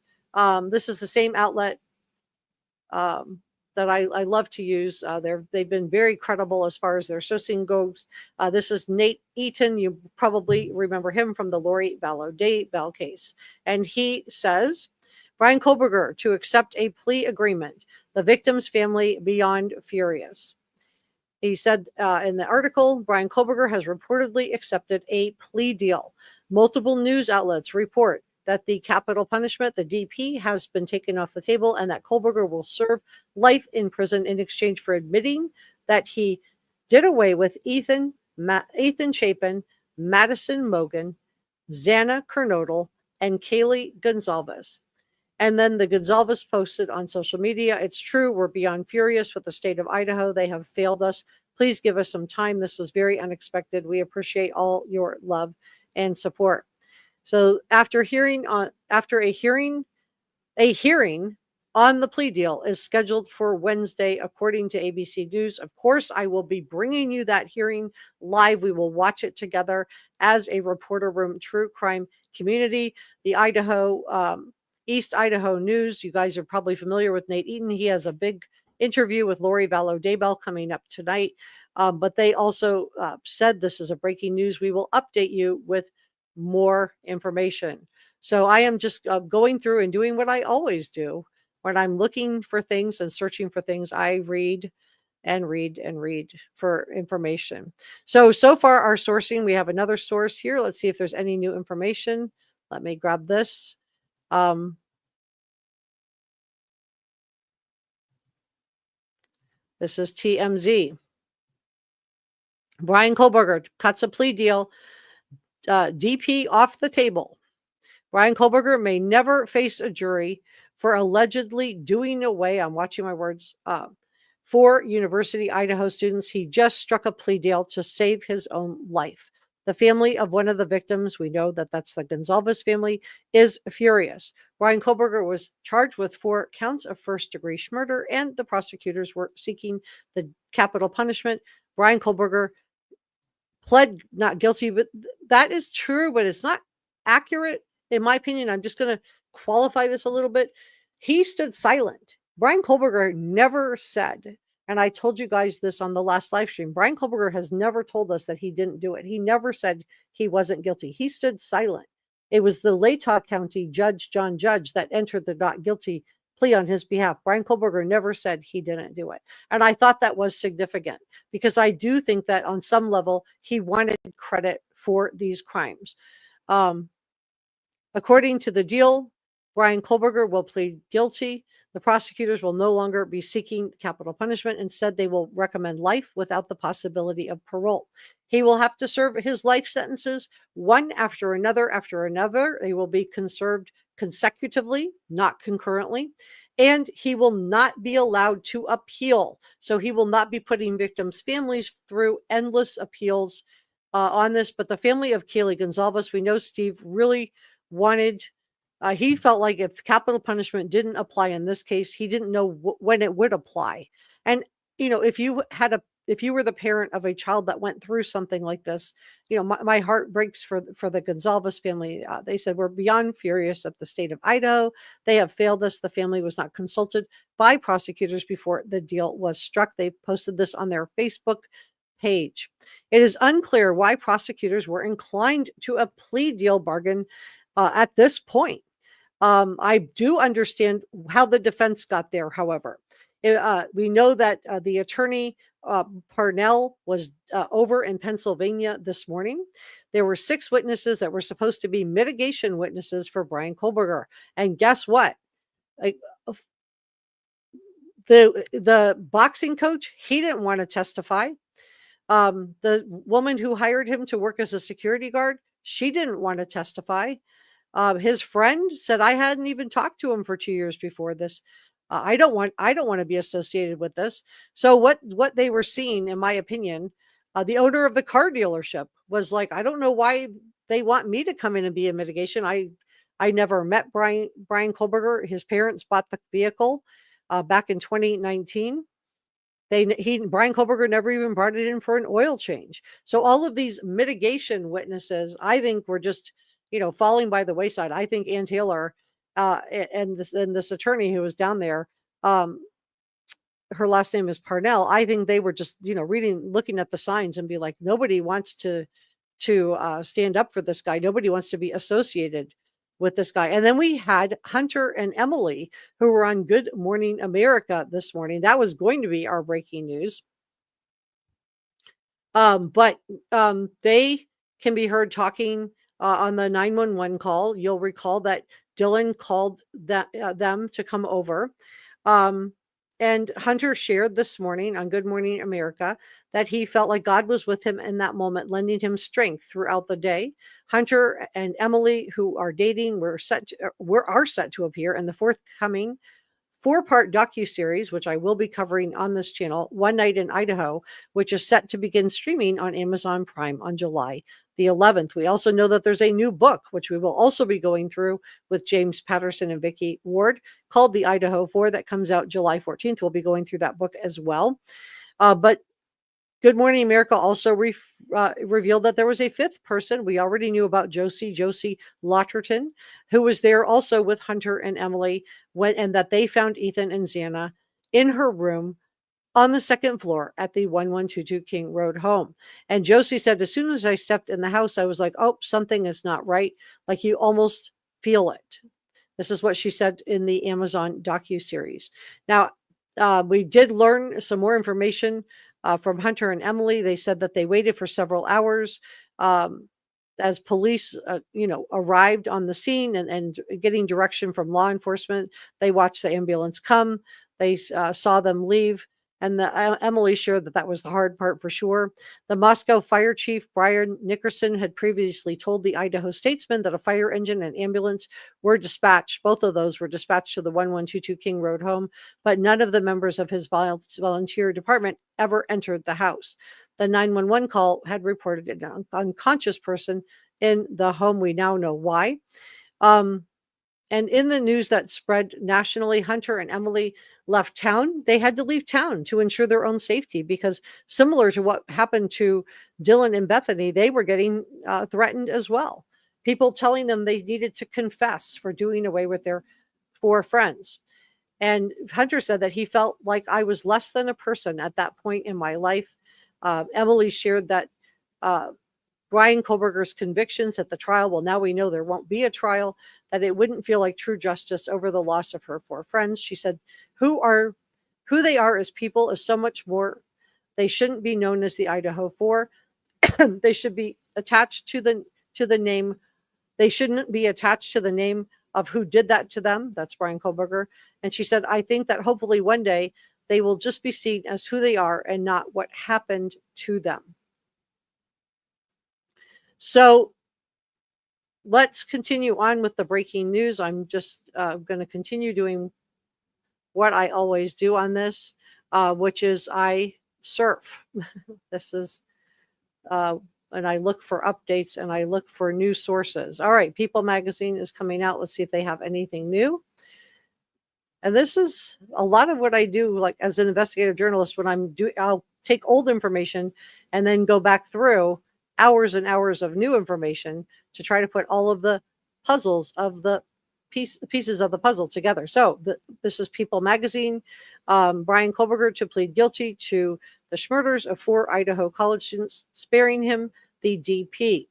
this is the same outlet that I love to use. They've been very credible as far as their sourcing goes. This is Nate Eaton. You probably remember him from the Lori Vallow Daybell case. And he says, Bryan Kohberger to accept a plea agreement. The victim's family beyond furious. He said in the article, Bryan Kohberger has reportedly accepted a plea deal. Multiple news outlets report that the capital punishment, the DP, has been taken off the table and that Kohberger will serve life in prison in exchange for admitting that he did away with Ethan Chapin, Madison Mogan, Xana Kernodle, and Kaylee Gonzalez. And then the Gonzalez posted on social media, it's true, we're beyond furious with the state of Idaho. They have failed us. Please give us some time. This was very unexpected. We appreciate all your love and support. So after a hearing on the plea deal is scheduled for Wednesday, according to ABC News. Of course, I will be bringing you that hearing live. We will watch it together as a Reporter Room true crime community. The East Idaho News. You guys are probably familiar with Nate Eaton. He has a big interview with Lori Vallow Daybell coming up tonight. But they also said, this is a breaking news. We will update you with more information. So I am just going through and doing what I always do when I'm looking for things and searching for things. I read and read and read for information. So far our sourcing, we have another source here. Let's see if there's any new information. Let me grab this. This is TMZ. Bryan Kohberger cuts a plea deal. DP off the table. Bryan Kohberger may never face a jury for allegedly doing away, I'm watching my words, 4 University Idaho students. He just struck a plea deal to save his own life. The family of one of the victims, we know that that's the Gonzalez family, is furious. Bryan Kohberger was charged with 4 counts of first-degree murder, and the prosecutors were seeking the capital punishment. Bryan Kohberger pled not guilty, but that is true, but it's not accurate, in my opinion. I'm just going to qualify this a little bit. He stood silent. Bryan Kohberger never said, and I told you guys this on the last live stream, Bryan Kohberger has never told us that he didn't do it. He never said he wasn't guilty. He stood silent. It was the Latah County Judge, John Judge, that entered the not guilty plea on his behalf. Bryan Kohberger never said he didn't do it. And I thought that was significant because I do think that on some level he wanted credit for these crimes. According to the deal, Bryan Kohberger will plead guilty. The prosecutors will no longer be seeking capital punishment. Instead, they will recommend life without the possibility of parole. He will have to serve his life sentences one after another after another. They will be served consecutively, not concurrently, and he will not be allowed to appeal. So he will not be putting victims' families through endless appeals on this. But the family of Kaylee Gonzalez, we know Steve really wanted, he felt like if capital punishment didn't apply in this case, he didn't know when it would apply. And, you know, if you were the parent of a child that went through something like this, you know, my heart breaks for the Gonzalez family. They said, we're beyond furious at the state of Idaho. They have failed us. The family was not consulted by prosecutors before the deal was struck. They posted this on their Facebook page. It is unclear why prosecutors were inclined to a plea deal bargain at this point. I do understand how the defense got there, however. We know that the attorney, Parnell, was over in Pennsylvania this morning. There were 6 witnesses that were supposed to be mitigation witnesses for Bryan Kohberger. And guess what? The boxing coach, he didn't want to testify. The woman who hired him to work as a security guard, she didn't want to testify. His friend said, I hadn't even talked to him for 2 years before this. I don't want to be associated with this. So what they were seeing, in my opinion, the owner of the car dealership was like, I don't know why they want me to come in and be a mitigation. I never met Bryan Kohberger. His parents bought the vehicle back in 2019. Bryan Kohberger never even brought it in for an oil change. So all of these mitigation witnesses, I think, were just, you know, falling by the wayside. I think Ann Taylor and this attorney who was down there, her last name is Parnell. I think they were just, you know, looking at the signs and be like, nobody wants to stand up for this guy. Nobody wants to be associated with this guy. And then we had Hunter and Emily, who were on Good Morning America this morning. That was going to be our breaking news. But they can be heard talking on the 911 call. You'll recall that Dylan called them to come over. And Hunter shared this morning on Good Morning America that he felt like God was with him in that moment, lending him strength throughout the day. Hunter and Emily, who are dating, are set to appear in the forthcoming 4-part docuseries, which I will be covering on this channel, One Night in Idaho, which is set to begin streaming on Amazon Prime on July the 11th. We also know that there's a new book, which we will also be going through with James Patterson and Vicki Ward, called The Idaho 4, that comes out July 14th. We'll be going through that book as well. But Good Morning America also revealed that there was a 5th person. We already knew about Josie Lotterton, who was there also with Hunter and Emily, and that they found Ethan and Xana in her room on the second floor at the 1122 King Road home. And Josie said, as soon as I stepped in the house, I was like, oh, something is not right. Like you almost feel it. This is what she said in the Amazon docuseries. Now, we did learn some more information from Hunter and Emily. They said that they waited for several hours as police, arrived on the scene and getting direction from law enforcement. They watched the ambulance come. They saw them leave. And Emily shared that was the hard part for sure. The Moscow fire chief, Brian Nickerson, had previously told the Idaho Statesman that a fire engine and ambulance were dispatched. Both of those were dispatched to the 1122 King Road home, but none of the members of his volunteer department ever entered the house. The 911 call had reported an unconscious person in the home. We now know why. And in the news that spread nationally, Hunter and Emily left town. They had to leave town to ensure their own safety because, similar to what happened to Dylan and Bethany, they were getting threatened as well. People telling them they needed to confess for doing away with their 4 friends. And Hunter said that he felt like I was less than a person at that point in my life. Emily shared that Bryan Kohberger's convictions at the trial, well, now we know there won't be a trial, that it wouldn't feel like true justice over the loss of her 4 friends. She said, who they are as people is so much more. They shouldn't be known as the Idaho 4. They should be attached to the name. They shouldn't be attached to the name of who did that to them. That's Bryan Kohberger. And she said, I think that hopefully one day they will just be seen as who they are and not what happened to them. So let's continue on with the breaking news. I'm just going to continue doing what I always do on this, which is I surf. This is, and I look for updates and I look for news sources. All right, People Magazine is coming out. Let's see if they have anything new. And this is a lot of what I do, like as an investigative journalist, when I'll take old information and then go back through hours and hours of new information to try to put all of the puzzles of the pieces of the puzzle together. So this is People Magazine. Bryan Kohberger to plead guilty to the murders of 4 Idaho college students, sparing him the DP.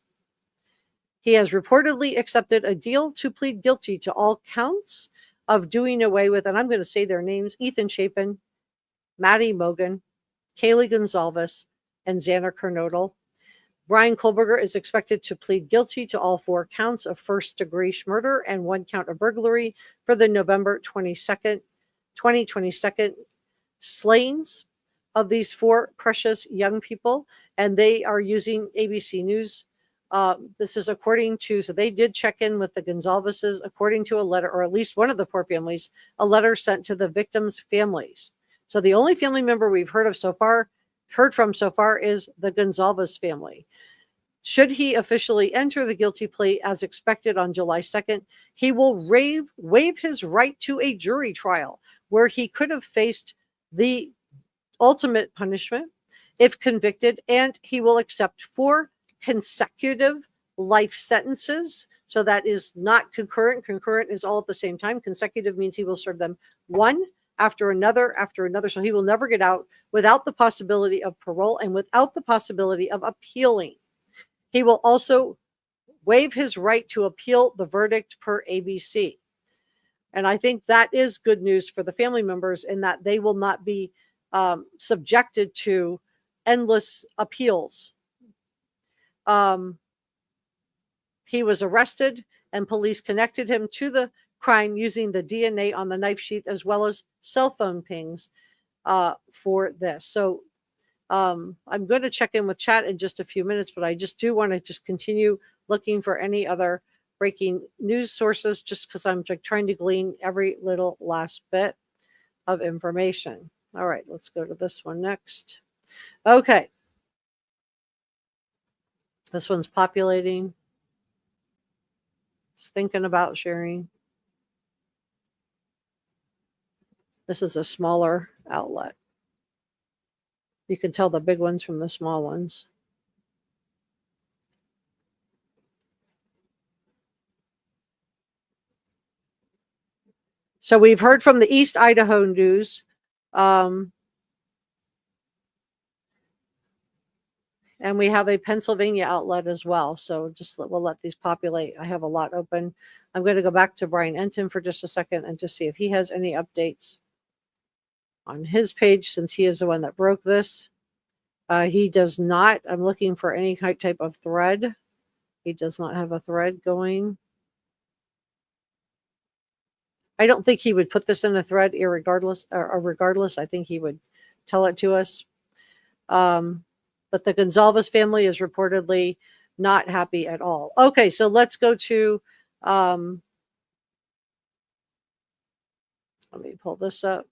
He has reportedly accepted a deal to plead guilty to all counts of doing away with, and I'm going to say their names, Ethan Chapin, Maddie Mogan, Kaylee Gonzalez, and Xana Kernodle. Bryan Kohberger is expected to plead guilty to all 4 counts of first-degree murder and 1 count of burglary for the November 22nd, 2022 slayings of these 4 precious young people. And they are using ABC News. This is according to, so they did check in with the Gonzalez's, according to a letter, or at least one of the 4 families, a letter sent to the victims' families. So the only family member we've heard from so far is the Gonzalez family. Should he officially enter the guilty plea as expected on July 2nd, he will waive his right to a jury trial where he could have faced the ultimate punishment if convicted, and he will accept 4 consecutive life sentences. So that is not concurrent. Concurrent is all at the same time. Consecutive means he will serve them one after another. So he will never get out without the possibility of parole and without the possibility of appealing. He will also waive his right to appeal the verdict per ABC. And I think that is good news for the family members in that they will not be subjected to endless appeals. He was arrested and police connected him to the crime using the DNA on the knife sheath as well as cell phone pings for this. So I'm going to check in with chat in just a few minutes, but I just do want to just continue looking for any other breaking news sources just because I'm trying to glean every little last bit of information. All right, let's go to this one next. Okay. This one's populating. It's thinking about sharing. This is a smaller outlet. You can tell the big ones from the small ones. So we've heard from the East Idaho News. And we have a Pennsylvania outlet as well. So we'll let these populate. I have a lot open. I'm going to go back to Bryan Enton for just a second and just see if he has any updates on his page, since he is the one that broke this. He does not. I'm looking for any type of thread. He does not have a thread going. I don't think he would put this in a thread regardless. I think he would tell it to us. But the Gonzalez family is reportedly not happy at all. Okay, so let's go to, let me pull this up.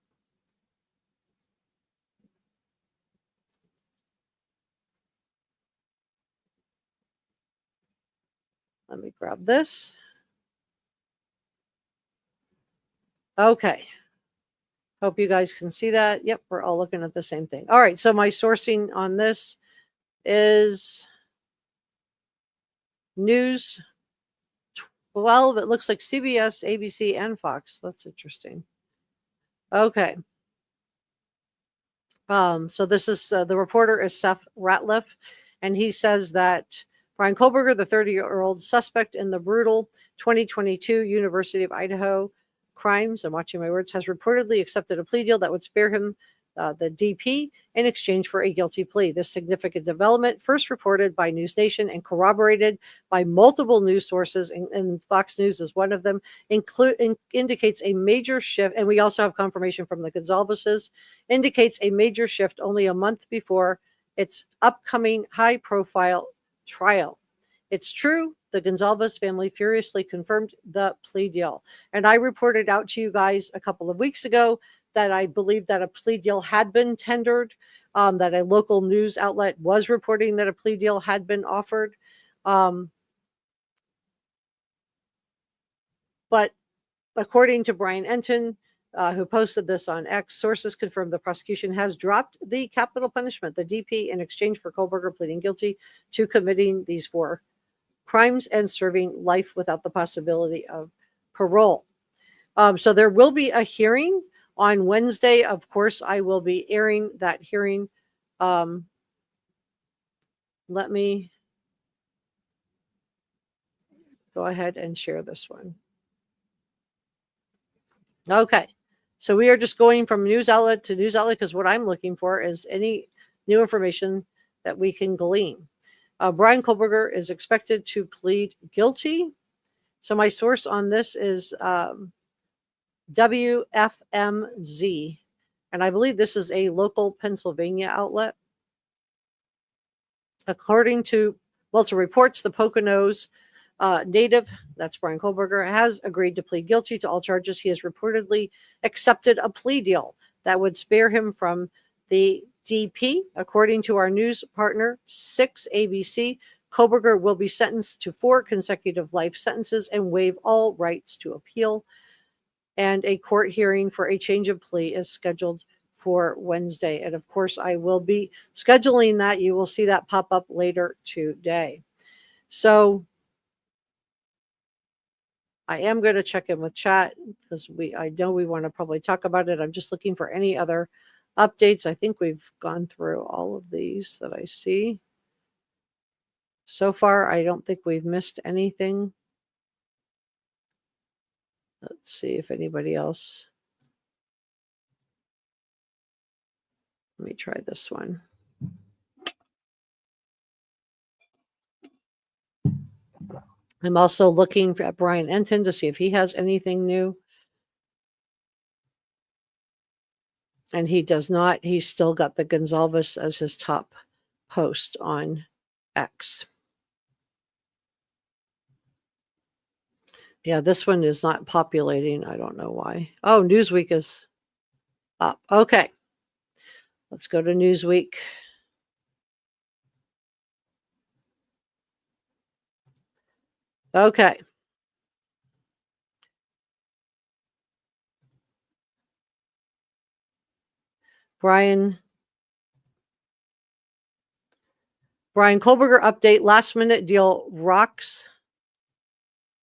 Let me grab this. Okay. Hope you guys can see that. Yep, we're all looking at the same thing. All right, so my sourcing on this is News 12. It looks like CBS, ABC, and Fox. That's interesting. Okay. So this is the reporter is Seth Ratliff, and he says that Bryan Kohberger, the 30-year-old suspect in the brutal 2022 University of Idaho crimes, I'm watching my words, has reportedly accepted a plea deal that would spare him the DP in exchange for a guilty plea. This significant development, first reported by News Nation and corroborated by multiple news sources, and Fox News is one of them, indicates a major shift, and we also have confirmation from the Gonzalez's, indicates a major shift only a month before its upcoming high-profile trial. It's true, the Gonzalez family furiously confirmed the plea deal. And I reported out to you guys a couple of weeks ago that I believe that a plea deal had been tendered, that a local news outlet was reporting that a plea deal had been offered. But according to Bryan Enton, who posted this on X, sources confirmed the prosecution has dropped the capital punishment, the DP, in exchange for Kohberger pleading guilty to committing these 4 crimes and serving life without the possibility of parole. So there will be a hearing on Wednesday. Of course, I will be airing that hearing. Let me go ahead and share this one. Okay. So we are just going from news outlet to news outlet because what I'm looking for is any new information that we can glean. Bryan Kohberger is expected to plead guilty. So my source on this is WFMZ, and I believe this is a local Pennsylvania outlet. According to reports, the Poconos native, that's Bryan Kohberger, has agreed to plead guilty to all charges. He has reportedly accepted a plea deal that would spare him from the DP. According to our news partner, 6 ABC, Kohberger will be sentenced to 4 consecutive life sentences and waive all rights to appeal. And a court hearing for a change of plea is scheduled for Wednesday. And of course, I will be scheduling that. You will see that pop up later today. So I am going to check in with chat because I know we want to probably talk about it. I'm just looking for any other updates. I think we've gone through all of these that I see. So far, I don't think we've missed anything. Let's see if anybody else. Let me try this one. I'm also looking at Bryan Enton to see if he has anything new. And he does not. He's still got the Gonzalez as his top post on X. Yeah, this one is not populating. I don't know why. Oh, Newsweek is up. Okay. Let's go to Newsweek. Okay. Bryan Kohberger update. Last minute deal rocks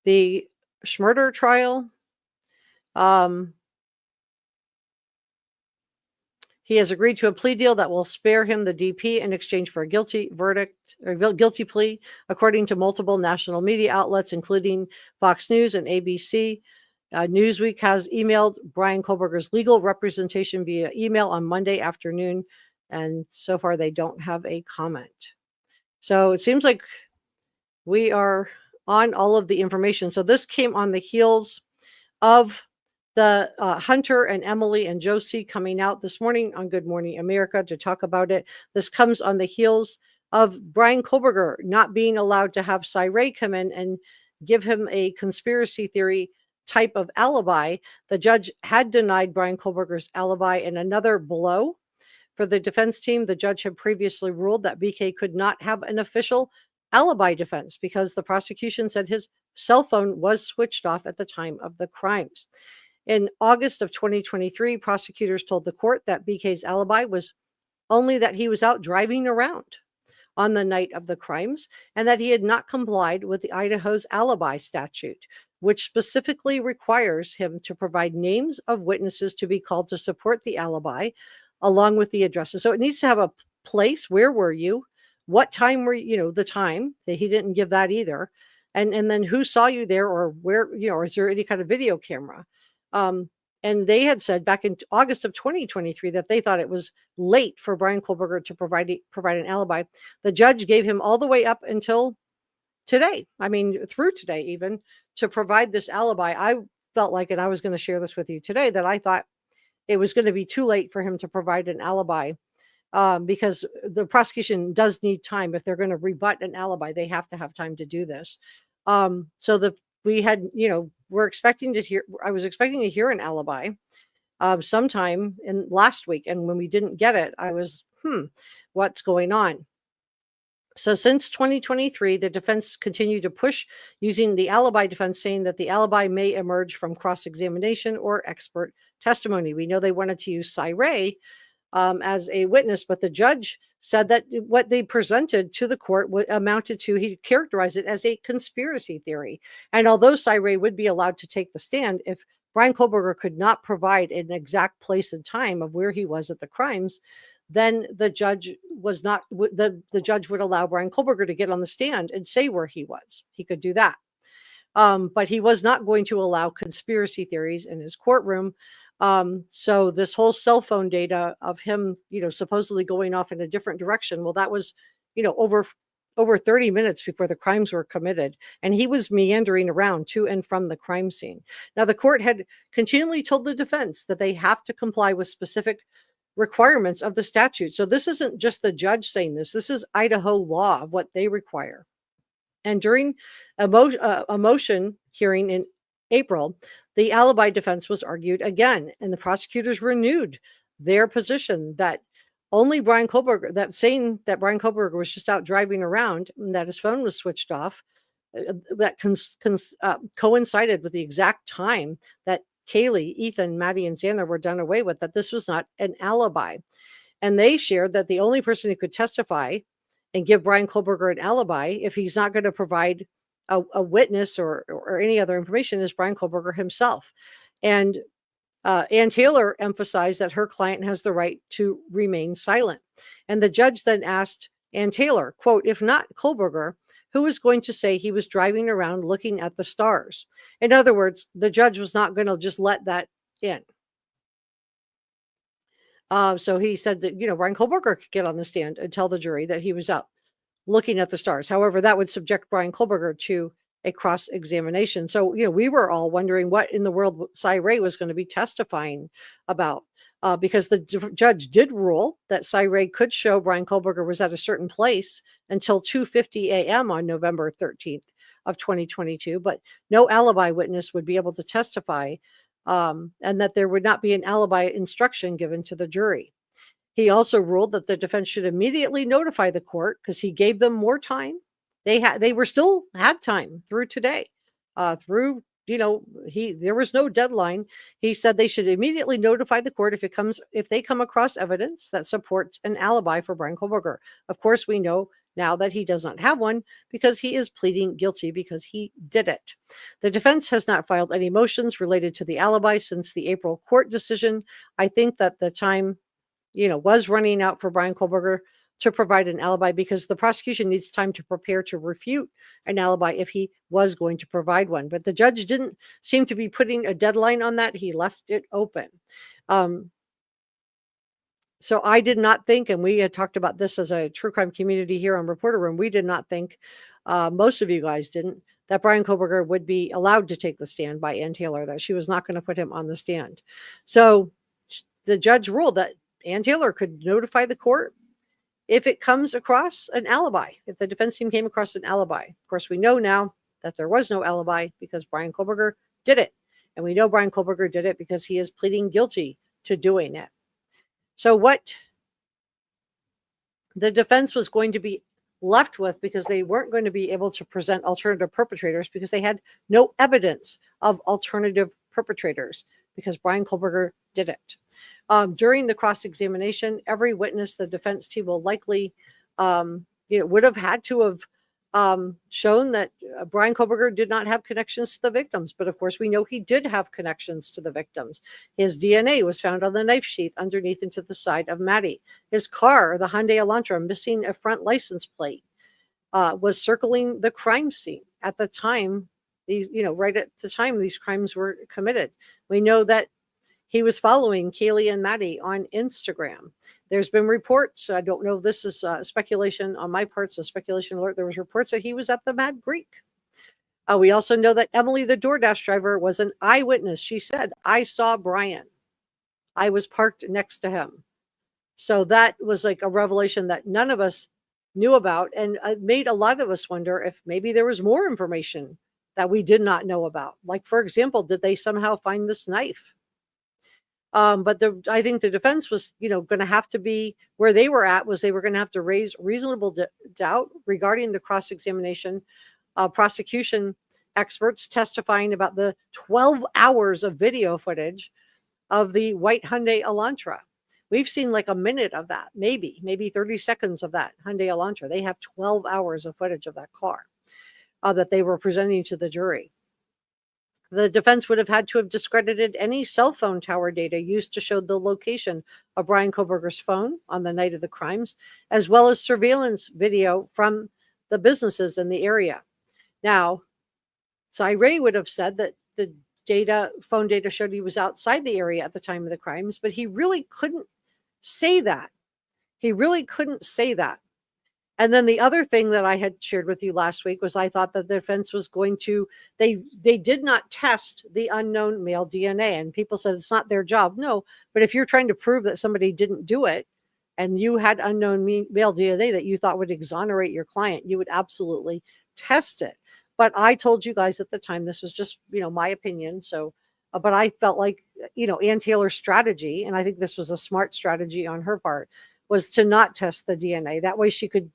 the Schmurder trial. He has agreed to a plea deal that will spare him the DP in exchange for a guilty verdict or guilty plea, according to multiple national media outlets, including Fox News and ABC. Newsweek has emailed Bryan Kohberger's legal representation via email on Monday afternoon, and so far they don't have a comment. So it seems like we are on all of the information. So this came on the heels of the Hunter and Emily and Josie coming out this morning on Good Morning America to talk about it. This comes on the heels of Bryan Kohberger not being allowed to have Cy come in and give him a conspiracy theory type of alibi. The judge had denied Bryan Kohberger's alibi in another blow. For the defense team, the judge had previously ruled that BK could not have an official alibi defense because the prosecution said his cell phone was switched off at the time of the crimes. In August of 2023, prosecutors told the court that BK's alibi was only that he was out driving around on the night of the crimes and that he had not complied with the Idaho's alibi statute, which specifically requires him to provide names of witnesses to be called to support the alibi, along with the addresses. So it needs to have a place. Where were you? What time were you, the time that he didn't give that either. And then who saw you there, or where, or is there any kind of video camera? And they had said back in August of 2023 that they thought it was late for Bryan Kohberger to provide an alibi. The judge gave him all the way up until today. I mean, through today even, to provide this alibi. I felt like, and I was going to share this with you today, that I thought it was going to be too late for him to provide an alibi, because the prosecution does need time. If they're going to rebut an alibi, they have to have time to do this. We had, we're expecting to hear, I was expecting to hear an alibi sometime in last week. And when we didn't get it, I was, what's going on? So since 2023, the defense continued to push using the alibi defense, saying that the alibi may emerge from cross-examination or expert testimony. We know they wanted to use Cy as a witness, but the judge said that what they presented to the court amounted to, he characterized it as a conspiracy theory. And although Cy would be allowed to take the stand, if Bryan Kohberger could not provide an exact place and time of where he was at the crimes, then the judge was not, the judge would allow Bryan Kohberger to get on the stand and say where he was. He could do that. But he was not going to allow conspiracy theories in his courtroom. So this whole cell phone data of him, supposedly going off in a different direction. Well, that was, over 30 minutes before the crimes were committed. And he was meandering around to and from the crime scene. Now, the court had continually told the defense that they have to comply with specific requirements of the statute. So this isn't just the judge saying this. This is Idaho law of what they require. And during a motion hearing in April, the alibi defense was argued again, and the prosecutors renewed their position that only Bryan Kohberger, that saying that Bryan Kohberger was just out driving around and that his phone was switched off, that coincided with the exact time that Kaylee, Ethan, Maddie, and Xana were done away with, that this was not an alibi. And they shared that the only person who could testify and give Bryan Kohberger an alibi, if he's not going to provide a witness or any other information, is Bryan Kohberger himself. And Ann Taylor emphasized that her client has the right to remain silent. And the judge then asked Ann Taylor, quote, if not Kohberger, who is going to say he was driving around looking at the stars? In other words, the judge was not going to just let that in. So he said that, Bryan Kohberger could get on the stand and tell the jury that he was out looking at the stars. However, that would subject Bryan Kohberger to a cross-examination. So, we were all wondering what in the world Cy was going to be testifying about, because the judge did rule that Cy could show Bryan Kohberger was at a certain place until 2:50 a.m. on November 13th of 2022, but no alibi witness would be able to testify, and that there would not be an alibi instruction given to the jury. He also ruled that the defense should immediately notify the court because he gave them more time. They were still had time through today, there was no deadline. He said they should immediately notify the court if they come across evidence that supports an alibi for Bryan Kohberger. Of course, we know now that he does not have one because he is pleading guilty because he did it. The defense has not filed any motions related to the alibi since the April court decision. I think that the time was running out for Bryan Kohberger to provide an alibi, because the prosecution needs time to prepare to refute an alibi if he was going to provide one. But the judge didn't seem to be putting a deadline on that. He left it open. So I did not think, and we had talked about this as a true crime community here on Reporter Room, we did not think, most of you guys didn't, that Bryan Kohberger would be allowed to take the stand by Ann Taylor, that she was not going to put him on the stand. So the judge ruled that Ann Taylor could notify the court if it comes across an alibi, if the defense team came across an alibi. Of course, we know now that there was no alibi because Bryan Kohberger did it. And we know Bryan Kohberger did it because he is pleading guilty to doing it. So what the defense was going to be left with, because they weren't going to be able to present alternative perpetrators because they had no evidence of alternative perpetrators, because Bryan Kohberger did it. During the cross-examination, every witness the defense team will likely would have had to have shown that Bryan Kohberger did not have connections to the victims. But of course, we know he did have connections to the victims. His DNA was found on the knife sheath underneath and to the side of Maddie. His car, the Hyundai Elantra, missing a front license plate, was circling the crime scene at the time. Right at the time these crimes were committed. We know that he was following Kaylee and Maddie on Instagram. There's been reports, I don't know if this is speculation on my part, so speculation alert. There was reports that he was at the Mad Greek. We also know that Emily, the DoorDash driver, was an eyewitness. She said, "I saw Bryan. I was parked next to him." So that was like a revelation that none of us knew about, and it made a lot of us wonder if maybe there was more information that we did not know about. Like, for example, did they somehow find this knife? But I think the defense was, going to have to be where they were at, was they were going to have to raise reasonable doubt regarding the cross-examination. Prosecution experts testifying about the 12 hours of video footage of the white Hyundai Elantra. We've seen like a minute of that, maybe 30 seconds of that Hyundai Elantra. They have 12 hours of footage of that car that they were presenting to the jury. The defense would have had to have discredited any cell phone tower data used to show the location of Bryan Kohberger's phone on the night of the crimes, as well as surveillance video from the businesses in the area. Now, Ray would have said that the phone data showed he was outside the area at the time of the crimes, but he really couldn't say that. And then the other thing that I had shared with you last week was I thought that the defense was going to, they did not test the unknown male DNA. And people said it's not their job. No, but if you're trying to prove that somebody didn't do it and you had unknown male DNA that you thought would exonerate your client, you would absolutely test it. But I told you guys at the time, this was just, my opinion. So, but I felt like, Ann Taylor's strategy, and I think this was a smart strategy on her part, was to not test the DNA. That way she could,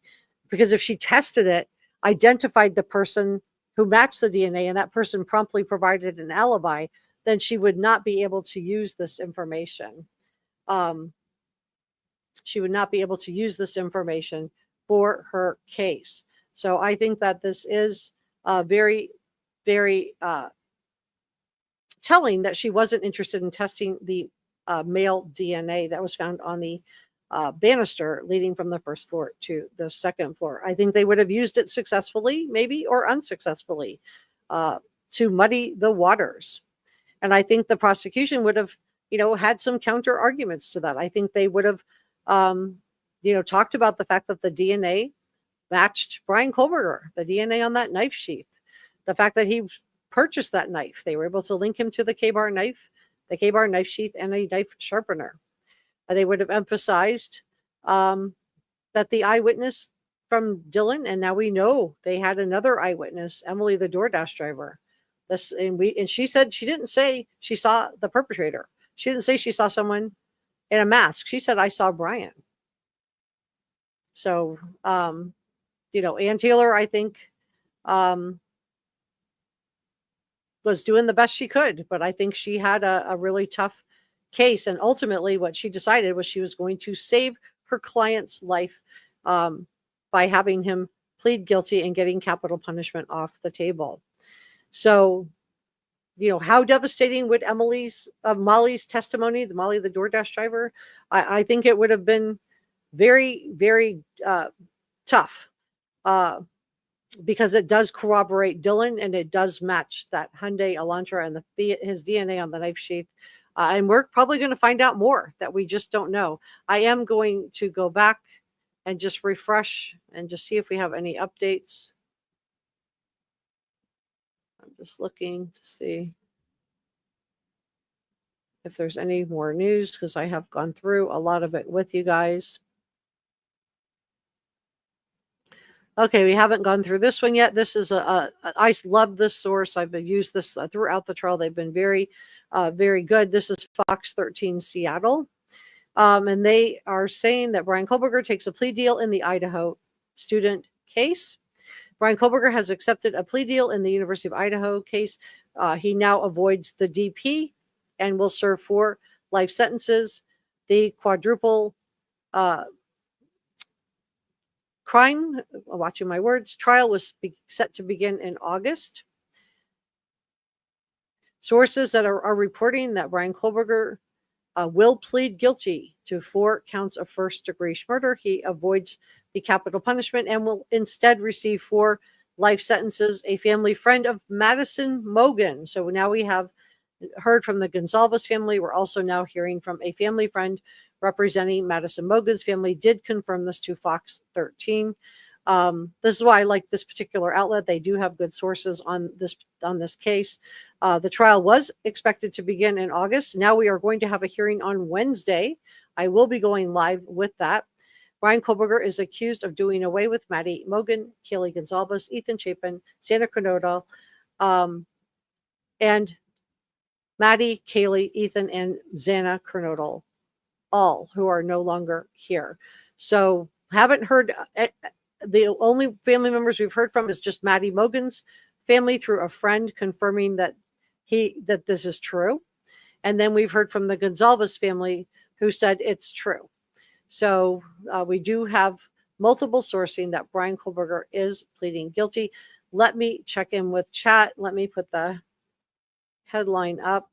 because if she tested it, identified the person who matched the DNA, and that person promptly provided an alibi, then she would not be able to use this information. She would not be able to use this information for her case. So I think that this is very, very telling that she wasn't interested in testing the male DNA that was found on the banister leading from the first floor to the second floor. I think they would have used it successfully, maybe, or unsuccessfully, to muddy the waters. And I think the prosecution would have, had some counter arguments to that. I think they would have, talked about the fact that the DNA matched Bryan Kohberger, the DNA on that knife sheath, the fact that he purchased that knife. They were able to link him to the K-bar knife, sheath, and a knife sharpener. They would have emphasized that the eyewitness from Dylan, and now we know they had another eyewitness, Emily, the DoorDash driver. And she said she didn't say she saw the perpetrator. She didn't say she saw someone in a mask. She said, "I saw Bryan." So, Ann Taylor, I think, was doing the best she could, but I think she had a really tough case. And ultimately what she decided was she was going to save her client's life by having him plead guilty and getting capital punishment off the table. So how devastating would Molly's testimony, Molly, the DoorDash driver, I think it would have been very, very tough, because it does corroborate Dylan, and it does match that Hyundai Elantra and his DNA on the knife sheath. And we're probably going to find out more that we just don't know. I am going to go back and just refresh and just see if we have any updates. I'm just looking to see if there's any more news, because I have gone through a lot of it with you guys. Okay, we haven't gone through this one yet. This is I love this source. I've used this throughout the trial. They've been very, very good. This is Fox 13 Seattle. And they are saying that Bryan Kohberger takes a plea deal in the Idaho student case. Bryan Kohberger has accepted a plea deal in the University of Idaho case. He now avoids the DP and will serve 4 life sentences. The quadruple crime, watching my words, trial was set to begin in August. Sources that are reporting that Bryan Kohberger will plead guilty to 4 counts of first-degree murder. He avoids the capital punishment and will instead receive 4 life sentences. A family friend of Madison Mogen. So now we have heard from the Gonzalez family. We're also now hearing from a family friend representing Madison Mogen's family, did confirm this to Fox 13. This is why I like this particular outlet. They do have good sources on this case. The trial was expected to begin in August. Now we are going to have a hearing on Wednesday. I will be going live with that. Bryan Kohberger is accused of doing away with Maddie Mogen, Kaylee Gonzalez, Ethan Chapin, Xana Kernodle, and Maddie, Kaylee, Ethan, and Xana Kernodle, all who are no longer here. So haven't heard, the only family members we've heard from is just Maddie Mogen's family through a friend confirming that this is true. And then we've heard from the Gonzalez family who said it's true. So we do have multiple sourcing that Bryan Kohberger is pleading guilty. Let me check in with chat. Let me put the headline up.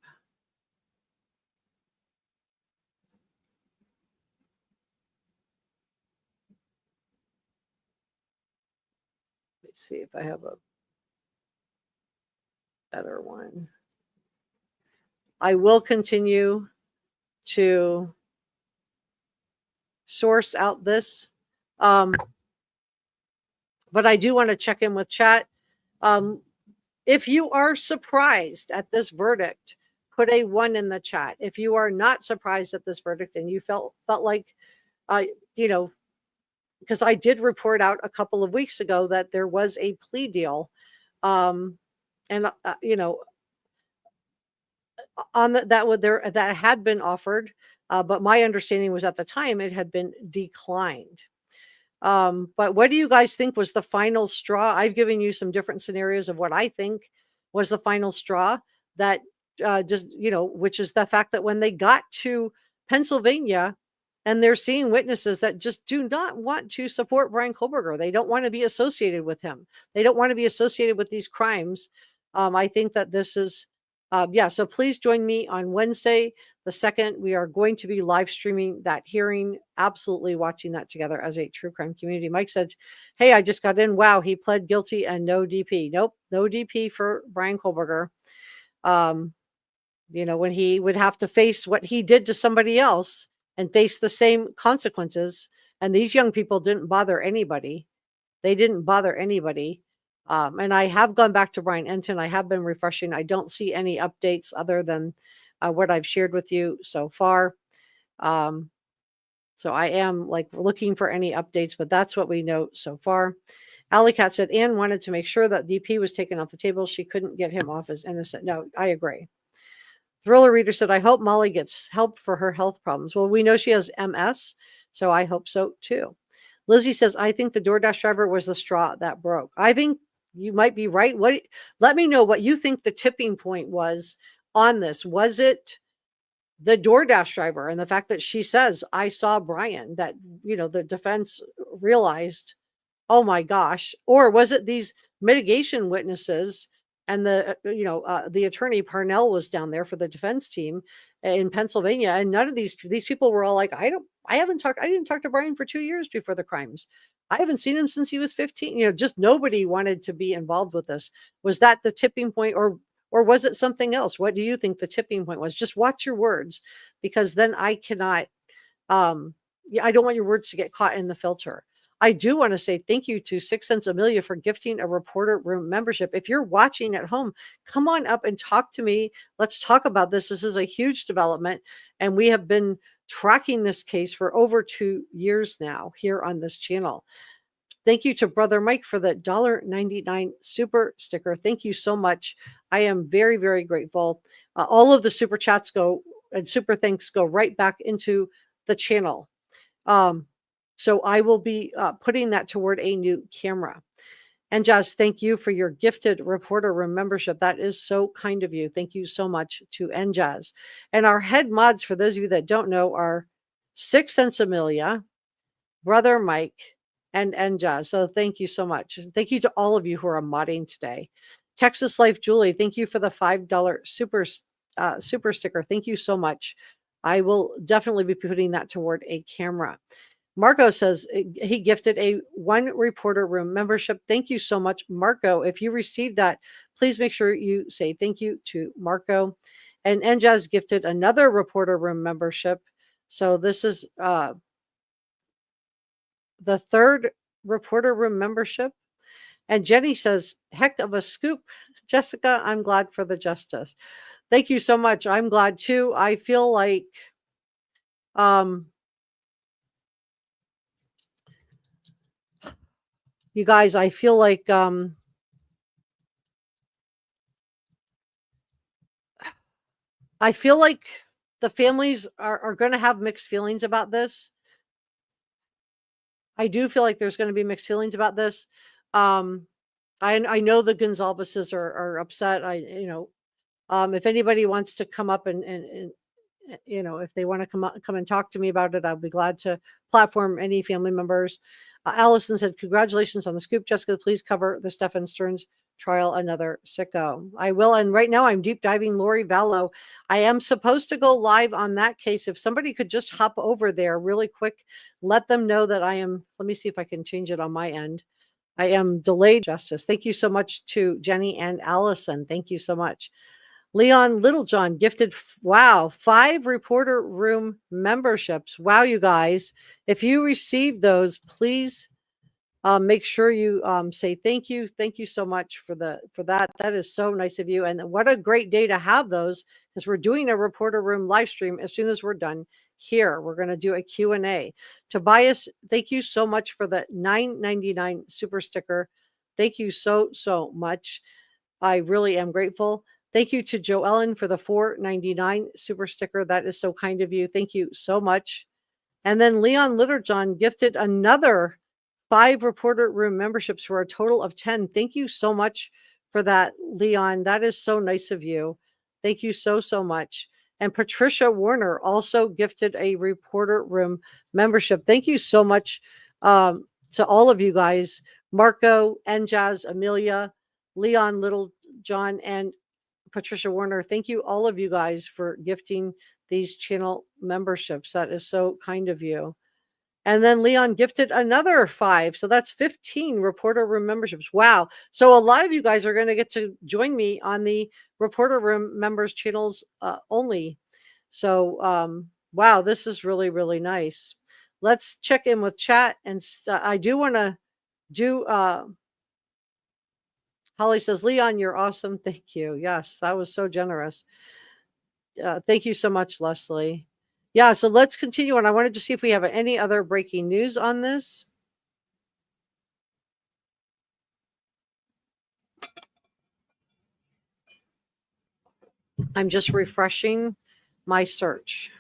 Let's see if I have a better one. I will continue to source out this, but I do want to check in with chat. If you are surprised at this verdict, put a 1 in the chat. If you are not surprised at this verdict and you felt like, because I did report out a couple of weeks ago that there was a plea deal, on that had been offered, but my understanding was at the time it had been declined. But what do you guys think was the final straw? I've given you some different scenarios of what I think was the final straw, that which is the fact that when they got to Pennsylvania and they're seeing witnesses that just do not want to support Bryan Kohberger, they don't want to be associated with him. They don't want to be associated with these crimes. I think that this is, so please join me on Wednesday, the 2nd. We are going to be live streaming that hearing, absolutely watching that together as a true crime community. Mike said, hey, I just got in. Wow, he pled guilty and no DP. Nope, no DP for Bryan Kohberger. When he would have to face what he did to somebody else and face the same consequences. And these young people didn't bother anybody. They didn't bother anybody. And I have gone back to Brian Enton. I have been refreshing. I don't see any updates other than what I've shared with you so far. So I am looking for any updates, but that's what we know so far. Alley Cat said, Ann wanted to make sure that DP was taken off the table. She couldn't get him off as innocent. No, I agree. Thriller Reader said, I hope Molly gets help for her health problems. Well, we know she has MS, so I hope so too. Lizzie says, I think the DoorDash driver was the straw that broke. I think you might be right. Let me know what you think the tipping point was on this. Was it the DoorDash driver and the fact that she says, I saw Bryan, that, the defense realized, oh my gosh, or was it these mitigation witnesses and the attorney Parnell was down there for the defense team in Pennsylvania, and none of these people were all like, I didn't talk to Bryan for 2 years before the crimes. I haven't seen him since he was 15. Just nobody wanted to be involved with this. Was that the tipping point, or was it something else? What do you think the tipping point was? Just watch your words, because then I cannot I don't want your words to get caught in the filter. I do want to say thank you to 6 Cents Amelia for gifting a reporter room membership. If you're watching at home, come on up and talk to me. Let's talk about this. This is a huge development, and we have been tracking this case for over 2 years now here on this channel. Thank you to Brother Mike for the $1.99 super sticker. Thank you so much. I am very, very grateful. All of the super chats and super thanks go right back into the channel. So I will be putting that toward a new camera. And Jazz, thank you for your gifted reporter room membership. That is so kind of you. Thank you so much to Njaz. And our head mods, for those of you that don't know, are 6 Cents Amelia, Brother Mike, and Njaz. So thank you so much. Thank you to all of you who are modding today. Texas Life Julie, thank you for the $5 super sticker. Thank you so much. I will definitely be putting that toward a camera. Marco says he gifted a 1 reporter room membership. Thank you so much, Marco. If you received that, please make sure you say thank you to Marco. And Njaz gifted another reporter room membership. So this is the 3rd reporter room membership. And Jenny says, heck of a scoop. Jessica, I'm glad for the justice. Thank you so much. I'm glad too. I feel like you guys, I feel like the families are going to have mixed feelings about this. I do feel like there's going to be mixed feelings about this. I know the Gonzalez's are upset. If anybody wants to come up and if they want to come and talk to me about it, I'll be glad to platform any family members. Allison said, congratulations on the scoop, Jessica. Please cover the Stephen Stearns trial, another sicko. I will. And right now I'm deep diving Lori Vallow. I am supposed to go live on that case. If somebody could just hop over there really quick, let them know that I am. Let me see if I can change it on my end. I am delayed justice. Thank you so much to Jenny and Allison. Thank you so much. Leon Littlejohn gifted, 5 reporter room memberships. Wow, you guys. If you received those, please make sure you say thank you. Thank you so much for that. That is so nice of you. And what a great day to have those, because we're doing a reporter room live stream as soon as we're done here. We're going to do a Q&A. Tobias, thank you so much for the $9.99 super sticker. Thank you so, so much. I really am grateful. Thank you to Joe Ellen for the $4.99 super sticker. That is so kind of you. Thank you so much. And then Leon Littlejohn gifted another 5 reporter room memberships for a total of 10. Thank you so much for that, Leon. That is so nice of you. Thank you so, so much. And Patricia Warner also gifted a reporter room membership. Thank you so much to all of you guys. Marco, Njaz, Amelia, Leon Littlejohn, and Patricia Warner. Thank you, all of you guys, for gifting these channel memberships. That is so kind of you. And then Leon gifted another 5. So that's 15 reporter room memberships. Wow. So a lot of you guys are going to get to join me on the reporter room members channels only. So, wow, this is really, really nice. Let's check in with chat. And I do want to do, Holly says, Leon, you're awesome. Thank you. Yes, that was so generous. Thank you so much, Leslie. Yeah, so let's continue on. I wanted to see if we have any other breaking news on this. I'm just refreshing my search.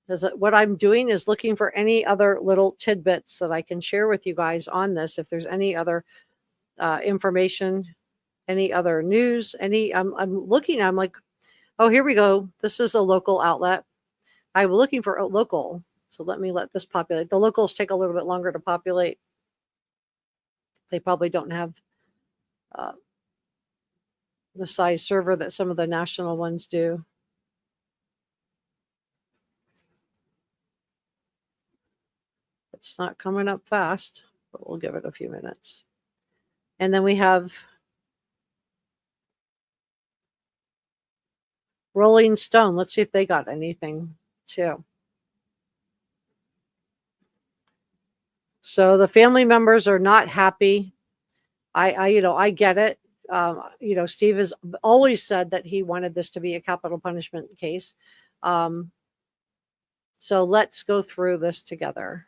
What I'm doing is looking for any other little tidbits that I can share with you guys on this. If there's any other information, any other news, I'm looking, I'm like, oh, here we go. This is a local outlet. I'm looking for a local. So let this populate. The locals take a little bit longer to populate. They probably don't have the size server that some of the national ones do. It's not coming up fast, but we'll give it a few minutes. And then we have Rolling Stone. Let's see if they got anything too. So the family members are not happy. I get it. Steve has always said that he wanted this to be a capital punishment case. So let's go through this together.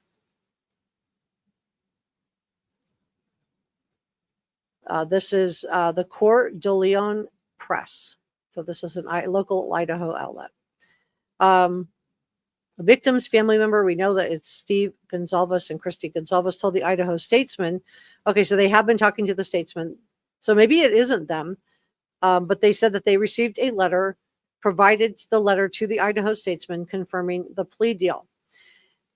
This is the Coeur d'Alene Press. So this is a local Idaho outlet. The victim's family member, we know that it's Steve Gonzalez and Christy Gonzalez, told the Idaho Statesman. Okay, so they have been talking to the Statesman. So maybe it isn't them, but they said that they received a letter, provided the letter to the Idaho Statesman confirming the plea deal.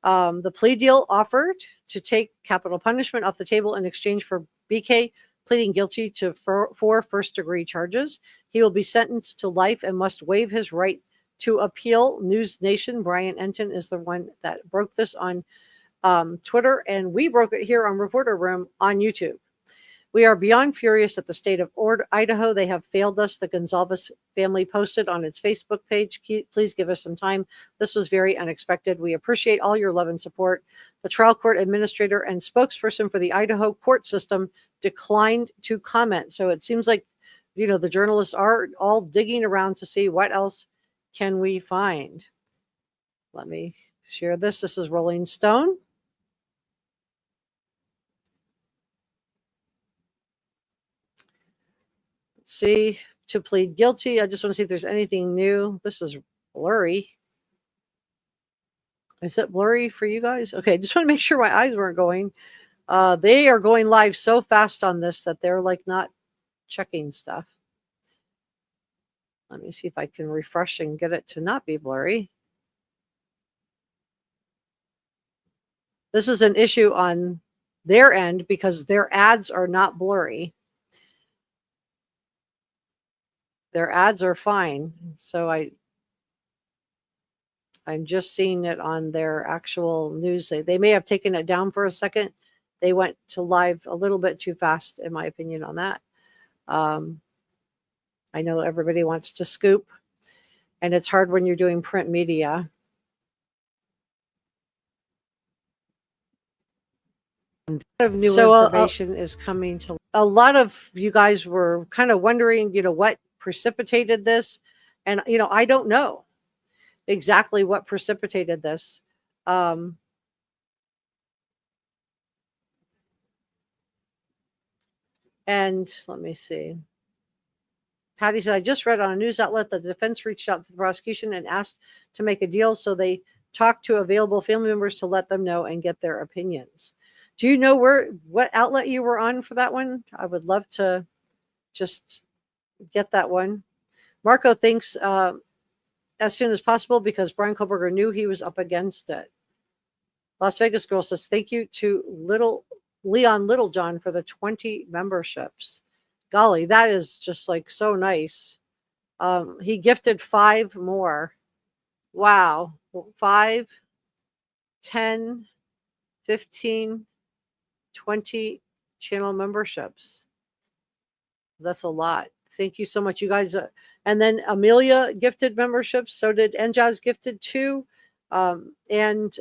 The plea deal offered to take capital punishment off the table in exchange for BK pleading guilty to 4 first-degree charges. He will be sentenced to life and must waive his right to appeal. News Nation, Brian Enton is the one that broke this on Twitter, and we broke it here on Reporter Room on YouTube. We are beyond furious at the state of Idaho. They have failed us. The Gonzalez family posted on its Facebook page. Please give us some time. This was very unexpected. We appreciate all your love and support. The trial court administrator and spokesperson for the Idaho court system declined to comment. So it seems like, the journalists are all digging around to see what else can we find. Let me share this. This is Rolling Stone. Let's see, to plead guilty. I just want to see if there's anything new. This is blurry. Is it blurry for you guys? Okay, just want to make sure my eyes weren't going. They are going live so fast on this that they're like not checking stuff. Let me see if I can refresh and get it to not be blurry. This is an issue on their end because their ads are not blurry. Their ads are fine. So I'm just seeing it on their actual news. They may have taken it down for a second. They went to live a little bit too fast, in my opinion, on that. I know everybody wants to scoop, and it's hard when you're doing print media. A lot of new information is coming to. A lot of you guys were kind of wondering, what precipitated this, and I don't know exactly what precipitated this. And let me see. Patty said, I just read on a news outlet that the defense reached out to the prosecution and asked to make a deal. So they talked to available family members to let them know and get their opinions. Do you know what outlet you were on for that one? I would love to just get that one. Marco thinks as soon as possible because Bryan Kohberger knew he was up against it. Las Vegas Girl says, thank you to Leon Littlejohn for the 20 memberships. Golly, that is just like so nice. He gifted 5 more. Wow. 5, 10, 15, 20 channel memberships. That's a lot. Thank you so much, you guys. And then Amelia gifted memberships. So did Enjaz gifted 2. And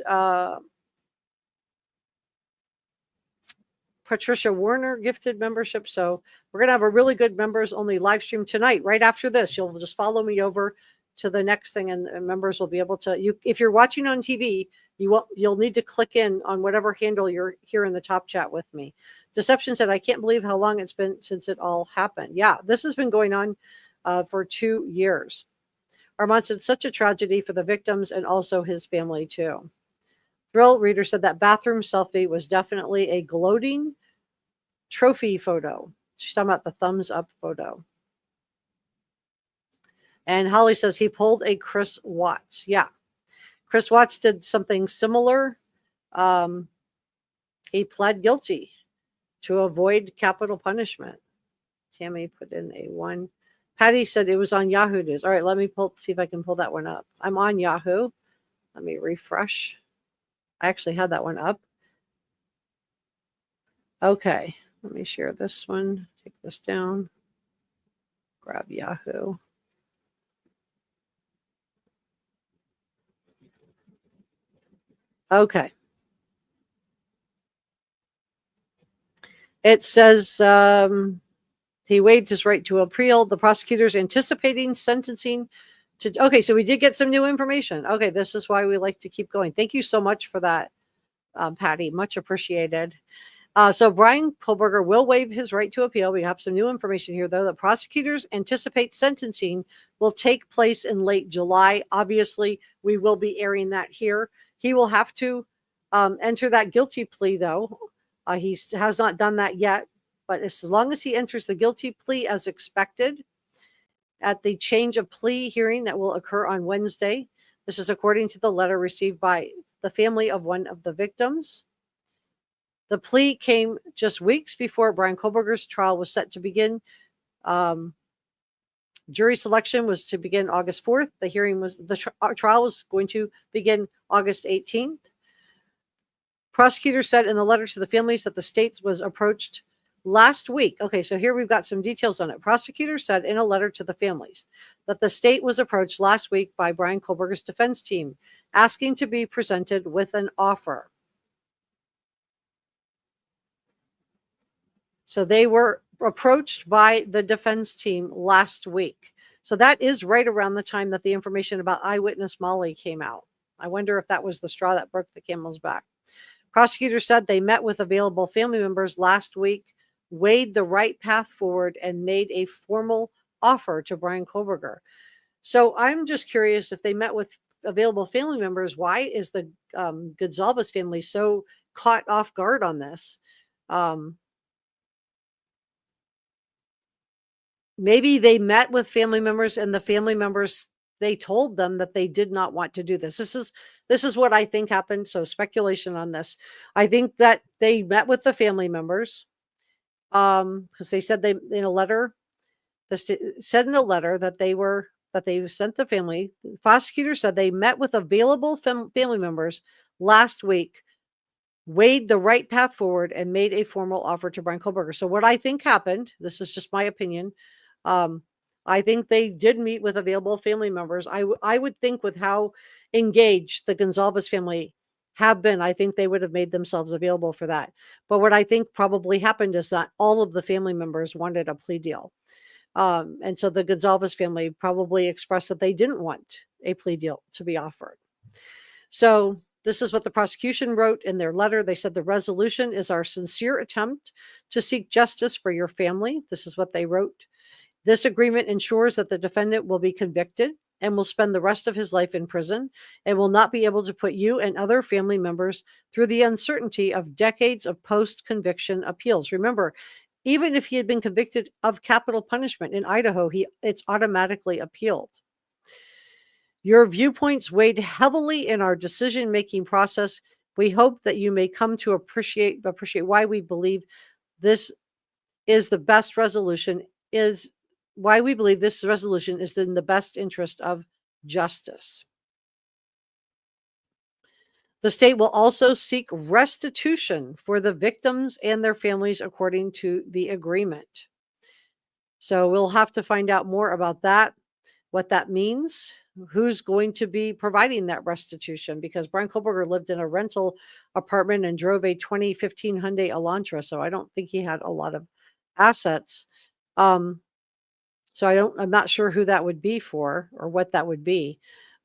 Patricia Warner gifted membership. So we're going to have a really good members only live stream tonight. Right after this, you'll just follow me over to the next thing, and members will be able to. If you're watching on TV, you'll need to click in on whatever handle you're here in the top chat with me. Deception said, I can't believe how long it's been since it all happened. Yeah, this has been going on for 2 years. Armand said, such a tragedy for the victims and also his family too. Thrill Reader said that bathroom selfie was definitely a gloating trophy photo. She's talking about the thumbs up photo. And Holly says he pulled a Chris Watts. Yeah. Chris Watts did something similar. He pled guilty to avoid capital punishment. Tammy put in a 1. Patty said it was on Yahoo News. All right, let me see if I can pull that one up. I'm on Yahoo. Let me refresh. I actually had that one up. Okay, let me share this one. Take this down. Grab Yahoo. Okay. It says he waived his right to appeal. The prosecutor's anticipating sentencing to. Okay, so we did get some new information. Okay, this is why we like to keep going. Thank you so much for that, Patty. Much appreciated. So Bryan Kohberger will waive his right to appeal. We have some new information here, though. The prosecutors anticipate sentencing will take place in late July. Obviously, we will be airing that here. He will have to enter that guilty plea, though. He has not done that yet, but as long as he enters the guilty plea as expected at the change of plea hearing that will occur on Wednesday. This is according to the letter received by the family of one of the victims. The plea came just weeks before Bryan Kohberger's trial was set to begin. Jury selection was to begin August 4th. The trial was going to begin August 18th. Prosecutor said in the letter to the families that the state was approached last week. Okay, so here we've got some details on it. Prosecutor said in a letter to the families that the state was approached last week by Bryan Kohberger's defense team, asking to be presented with an offer. So they were approached by the defense team last week. So that is right around the time that the information about eyewitness Molly came out. I wonder if that was the straw that broke the camel's back. Prosecutor said they met with available family members last week, weighed the right path forward, and made a formal offer to Bryan Kohberger. So I'm just curious, if they met with available family members, why is the Gonzalez family so caught off guard on this? Maybe they met with family members and the family members, they told them that they did not want to do this. This is what I think happened. So speculation on this. I think that they met with the family members because they said they in a letter, said in a letter that they sent the family. The prosecutor said they met with available family members last week, weighed the right path forward, and made a formal offer to Bryan Kohberger. So what I think happened, this is just my opinion, I think they did meet with available family members. I would think with how engaged the Gonzalez family have been, I think they would have made themselves available for that. But what I think probably happened is that all of the family members wanted a plea deal. And so the Gonzalez family probably expressed that they didn't want a plea deal to be offered. So this is what the prosecution wrote in their letter. They said the resolution is our sincere attempt to seek justice for your family. This is what they wrote. This agreement ensures that the defendant will be convicted and will spend the rest of his life in prison and will not be able to put you and other family members through the uncertainty of decades of post-conviction appeals. Remember, even if he had been convicted of capital punishment in Idaho, it's automatically appealed. Your viewpoints weighed heavily in our decision-making process. We hope that you may come to appreciate why we believe this is the best resolution, why we believe this resolution is in the best interest of justice. The state will also seek restitution for the victims and their families according to the agreement. So we'll have to find out more about that, what that means, who's going to be providing that restitution, because Bryan Kohberger lived in a rental apartment and drove a 2015 Hyundai Elantra, so I don't think he had a lot of assets. So I'm not sure who that would be for or what that would be.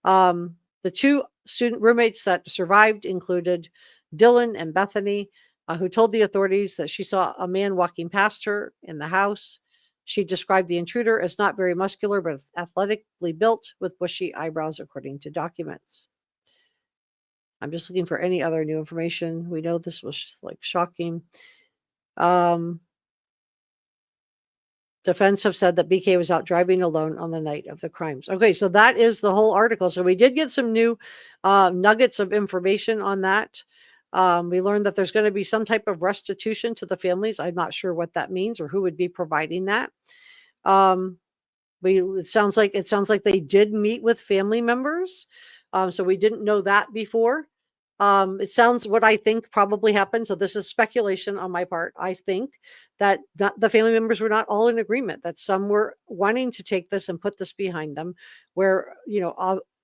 The two student roommates that survived included Dylan and Bethany, who told the authorities that she saw a man walking past her in the house. She described the intruder as not very muscular, but athletically built with bushy eyebrows, according to documents. I'm just looking for any other new information. We know this was like shocking. Defense have said that BK was out driving alone on the night of the crimes. Okay, so that is the whole article. So we did get some new nuggets of information on that. We learned that there's going to be some type of restitution to the families. I'm not sure what that means or who would be providing that. It sounds like they did meet with family members. So we didn't know that before. It sounds what I think probably happened. So this is speculation on my part. I think that the family members were not all in agreement, that some were wanting to take this and put this behind them, where,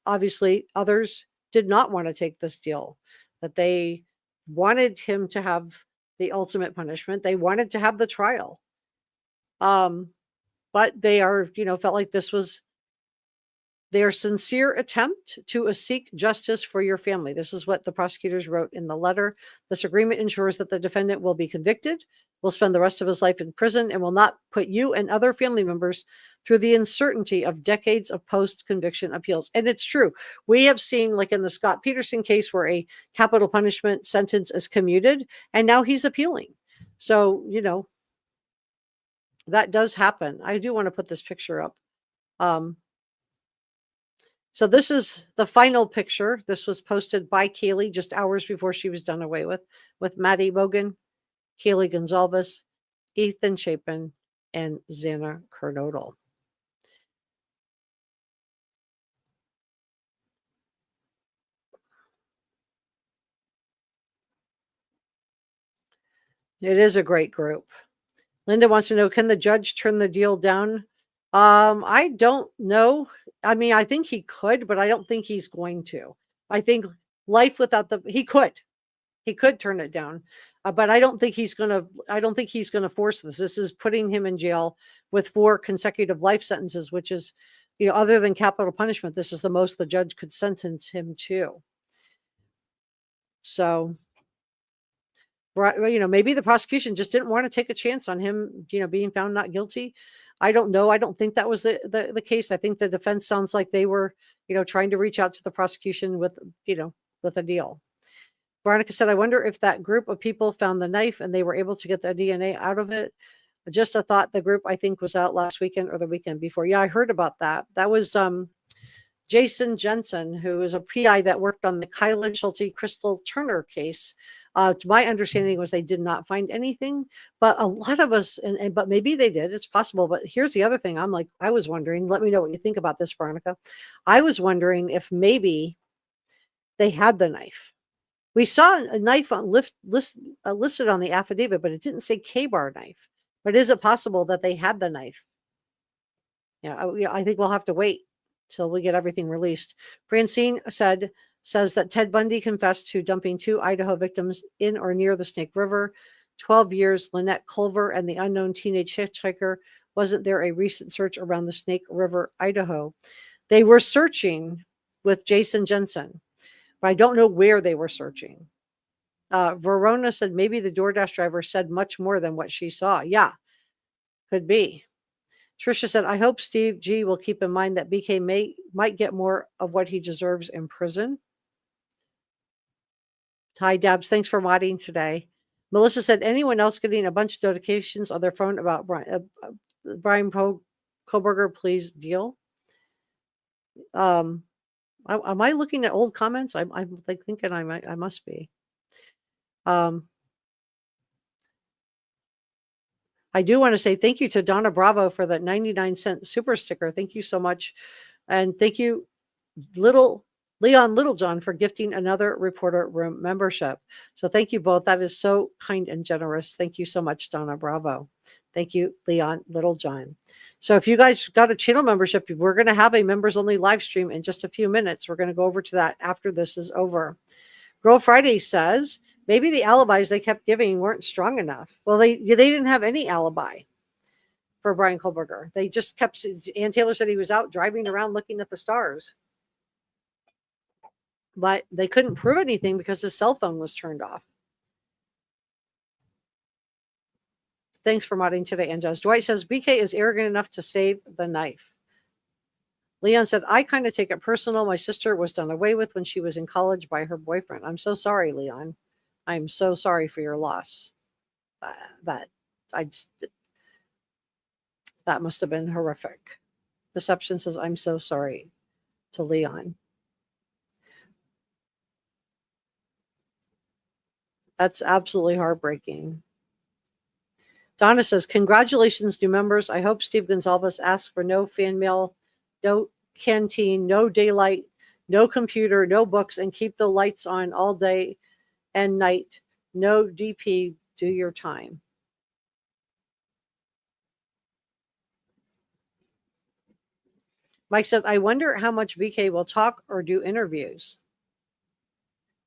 obviously others did not want to take this deal, that they wanted him to have the ultimate punishment. They wanted to have the trial. But they felt like this was their sincere attempt to seek justice for your family. This is what the prosecutors wrote in the letter. This agreement ensures that the defendant will be convicted, will spend the rest of his life in prison, and will not put you and other family members through the uncertainty of decades of post-conviction appeals. And it's true. We have seen, like in the Scott Peterson case, where a capital punishment sentence is commuted, and now he's appealing. So, that does happen. I do want to put this picture up. So this is the final picture. This was posted by Kaylee just hours before she was done away with Maddie Bogan, Kaylee Gonzalez, Ethan Chapin, and Xana Kernodle. It is a great group. Linda wants to know, can the judge turn the deal down? I don't know. I mean, I think he could, but I don't think he's going to. I think life without he could turn it down, but I don't think he's going to force this. This is putting him in jail with 4 consecutive life sentences, which is, other than capital punishment, this is the most the judge could sentence him to. So, maybe the prosecution just didn't want to take a chance on him, being found not guilty. I don't know. I don't think that was the case. I think the defense sounds like they were, trying to reach out to the prosecution with a deal. Veronica said, I wonder if that group of people found the knife and they were able to get the DNA out of it. Just a thought. The group, I think, was out last weekend or the weekend before. Yeah, I heard about that. That was Jason Jensen, who is a PI that worked on the Kyla Schulte Crystal Turner case. My understanding was they did not find anything, but a lot of us, but maybe they did. It's possible. But here's the other thing. I was wondering, let me know what you think about this, Veronica. I was wondering if maybe they had the knife. We saw a knife listed on the affidavit, but it didn't say K-bar knife. But is it possible that they had the knife? Yeah, I think we'll have to wait till we get everything released. Francine says that Ted Bundy confessed to dumping 2 Idaho victims in or near the Snake River. 12 years, Lynette Culver and the unknown teenage hitchhiker. Wasn't there a recent search around the Snake River, Idaho? They were searching with Jason Jensen, but I don't know where they were searching. Verona said maybe the DoorDash driver said much more than what she saw. Yeah, could be. Trisha said, I hope Steve G will keep in mind that BK might get more of what he deserves in prison. Hi, Dabs. Thanks for modding today. Melissa said, anyone else getting a bunch of notifications on their phone about Bryan Kohberger, please deal? Am I looking at old comments? I'm like thinking I must be. I do want to say thank you to Donna Bravo for the 99-cent super sticker. Thank you so much. And thank you, Leon Littlejohn, for gifting another Reporter Room membership. So thank you both. That is so kind and generous. Thank you so much, Donna Bravo. Thank you, Leon Littlejohn. So if you guys got a channel membership, we're going to have a members only live stream in just a few minutes. We're going to go over to that after this is over. Girl Friday says, maybe the alibis they kept giving weren't strong enough. Well, they didn't have any alibi for Bryan Kohberger. They just kept, Ann Taylor said he was out driving around looking at the stars. But they couldn't prove anything because his cell phone was turned off. Thanks for modding today, Anjaz. Dwight says, BK is arrogant enough to save the knife. Leon said, I kind of take it personal. My sister was done away with when she was in college by her boyfriend. I'm so sorry, Leon. I'm so sorry for your loss. That must have been horrific. Deception says, I'm so sorry to Leon. That's absolutely heartbreaking. Donna says, congratulations, new members. I hope Steve Gonzalez asks for no fan mail, no canteen, no daylight, no computer, no books, and keep the lights on all day and night. No DP, do your time. Mike said, I wonder how much BK will talk or do interviews.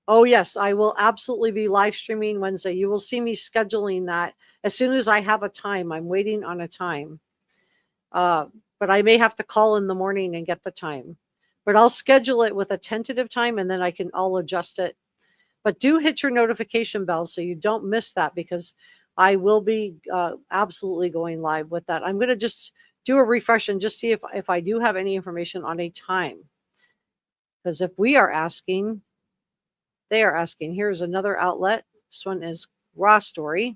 Oh, yes, I will absolutely be live streaming Wednesday. You will see me scheduling that as soon as I have a time. I'm waiting on a time. But I may have to call in the morning and get the time. But I'll schedule it with a tentative time, and then I'll adjust it. But do hit your notification bell so you don't miss that, because I will be absolutely going live with that. I'm going to just do a refresh and just see if I do have any information on a time. Because if we are asking, they are asking. Here's another outlet. This one is Raw Story.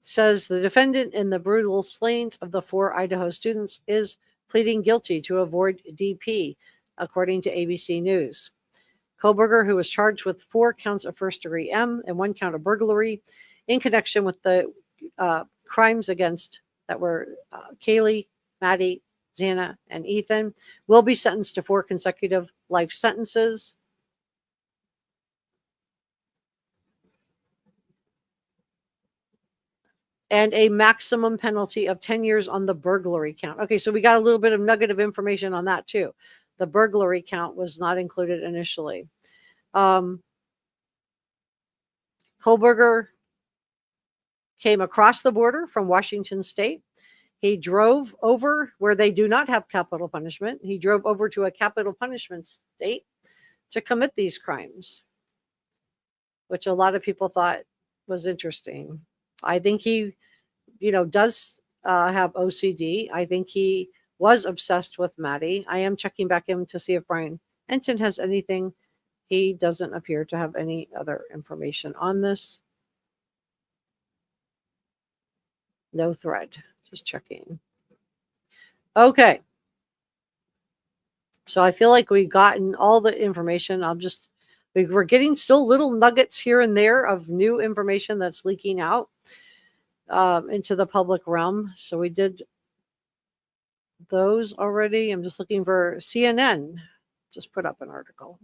Says the defendant in the brutal slayings of the 4 Idaho students is pleading guilty to avoid DP, according to ABC News. Kohberger, who was charged with 4 counts of first-degree M and 1 count of burglary in connection with the crimes against that were Kaylee, Maddie, Xana, and Ethan, will be sentenced to 4 consecutive life sentences. And a maximum penalty of 10 years on the burglary count. Okay, so we got a little bit of nugget of information on that too. The burglary count was not included initially. Kohberger came across the border from Washington State. He drove over where they do not have capital punishment. He drove over to a capital punishment state to commit these crimes, which a lot of people thought was interesting. I think he, does have OCD. I think he was obsessed with Maddie. I am checking back in to see if Brian Ensign has anything. He doesn't appear to have any other information on this. No thread. Just checking. Okay. So I feel like we've gotten all the information. We're getting still little nuggets here and there of new information that's leaking out into the public realm. So we did those already. I'm just looking for CNN. Just put up an article.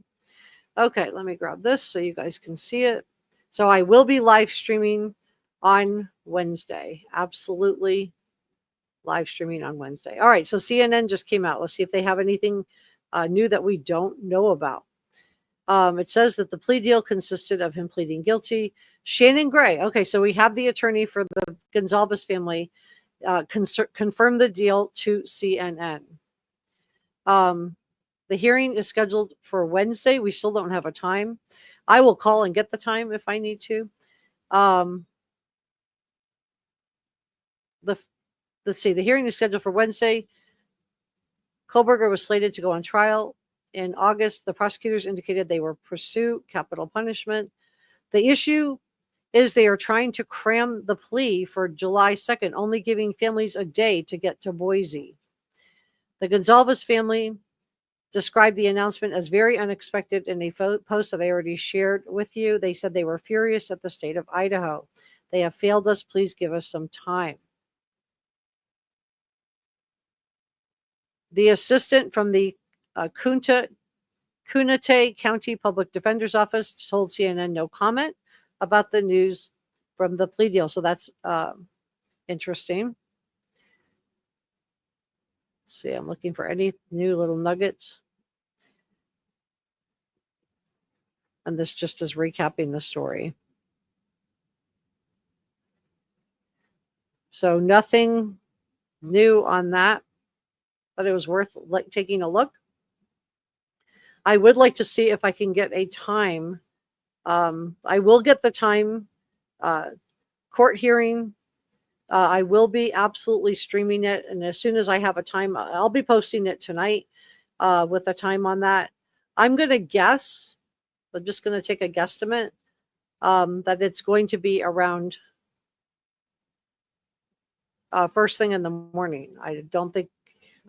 Okay, let me grab this so you guys can see it. So I will be live streaming on Wednesday. Absolutely live streaming on Wednesday. All right, so CNN just came out. Let's see if they have anything new that we don't know about. It says that the plea deal consisted of him pleading guilty. Shannon Gray. Okay, so we have the attorney for the Gonzalez family confirm the deal to CNN. The hearing is scheduled for Wednesday. We still don't have a time. I will call and get the time if I need to. Let's see. The hearing is scheduled for Wednesday. Kohberger was slated to go on trial in August. The prosecutors indicated they will pursue capital punishment. The issue is they are trying to cram the plea for July 2nd, only giving families a day to get to Boise. The Gonzalez family described the announcement as very unexpected in a post that I already shared with you. They said they were furious at the state of Idaho. They have failed us. Please give us some time. The assistant from the Kunate County Public Defender's Office told CNN no comment about the news from the plea deal. So that's interesting. Let's see, I'm looking for any new little nuggets. And this just is recapping the story. So nothing new on that, but it was worth taking a look. I would like to see if I can get a time. I will get the time. Court hearing. I will be absolutely streaming it, and as soon as I have a time, I'll be posting it tonight with a time on that. I'm going to guess. I'm just going to take a guesstimate that it's going to be around first thing in the morning. I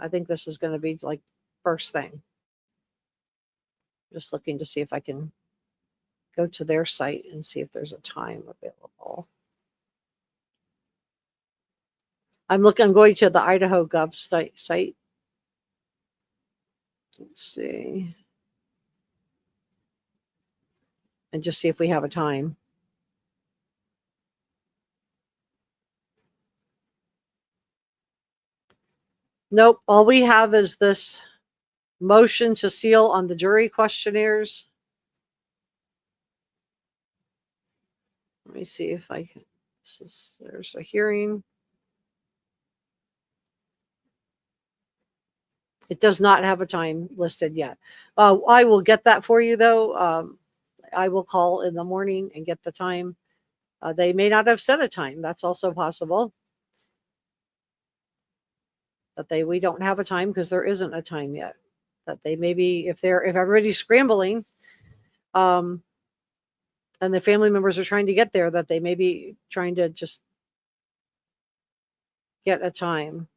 think this is going to be like first thing. Just looking to see if I can go to their site and see if there's a time available. I'm going to the Idaho Gov site. Let's see. And just see if we have a time. Nope. All we have is this motion to seal on the jury questionnaires. Let me see if I can. There's a hearing. It does not have a time listed yet. I will get that for you, though. I will call in the morning and get the time. They may not have set a time. That's also possible. That we don't have a time because there isn't a time yet. That they maybe, if everybody's scrambling, and the family members are trying to get there, that they may be trying to just get a time.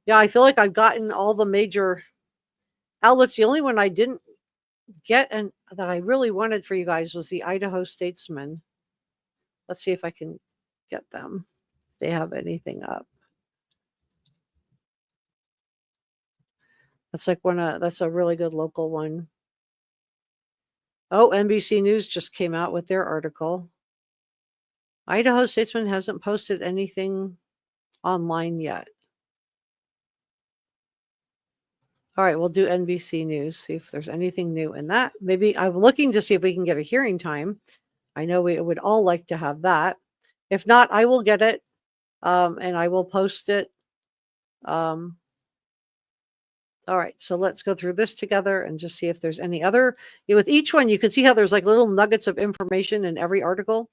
Yeah, I feel like I've gotten all the major outlets. The only one I didn't get and that I really wanted for you guys was the Idaho Statesman. Let's see if I can get them. If they have anything up. That's like that's a really good local one. Oh, NBC News just came out with their article. Idaho Statesman hasn't posted anything online yet. All right, we'll do NBC News, see if there's anything new in that. Maybe I'm looking to see if we can get a hearing time. I know we would all like to have that. If not, I will get it, and I will post it. All right, so let's go through this together and just see if there's any other. With each one, you can see how there's like little nuggets of information in every article.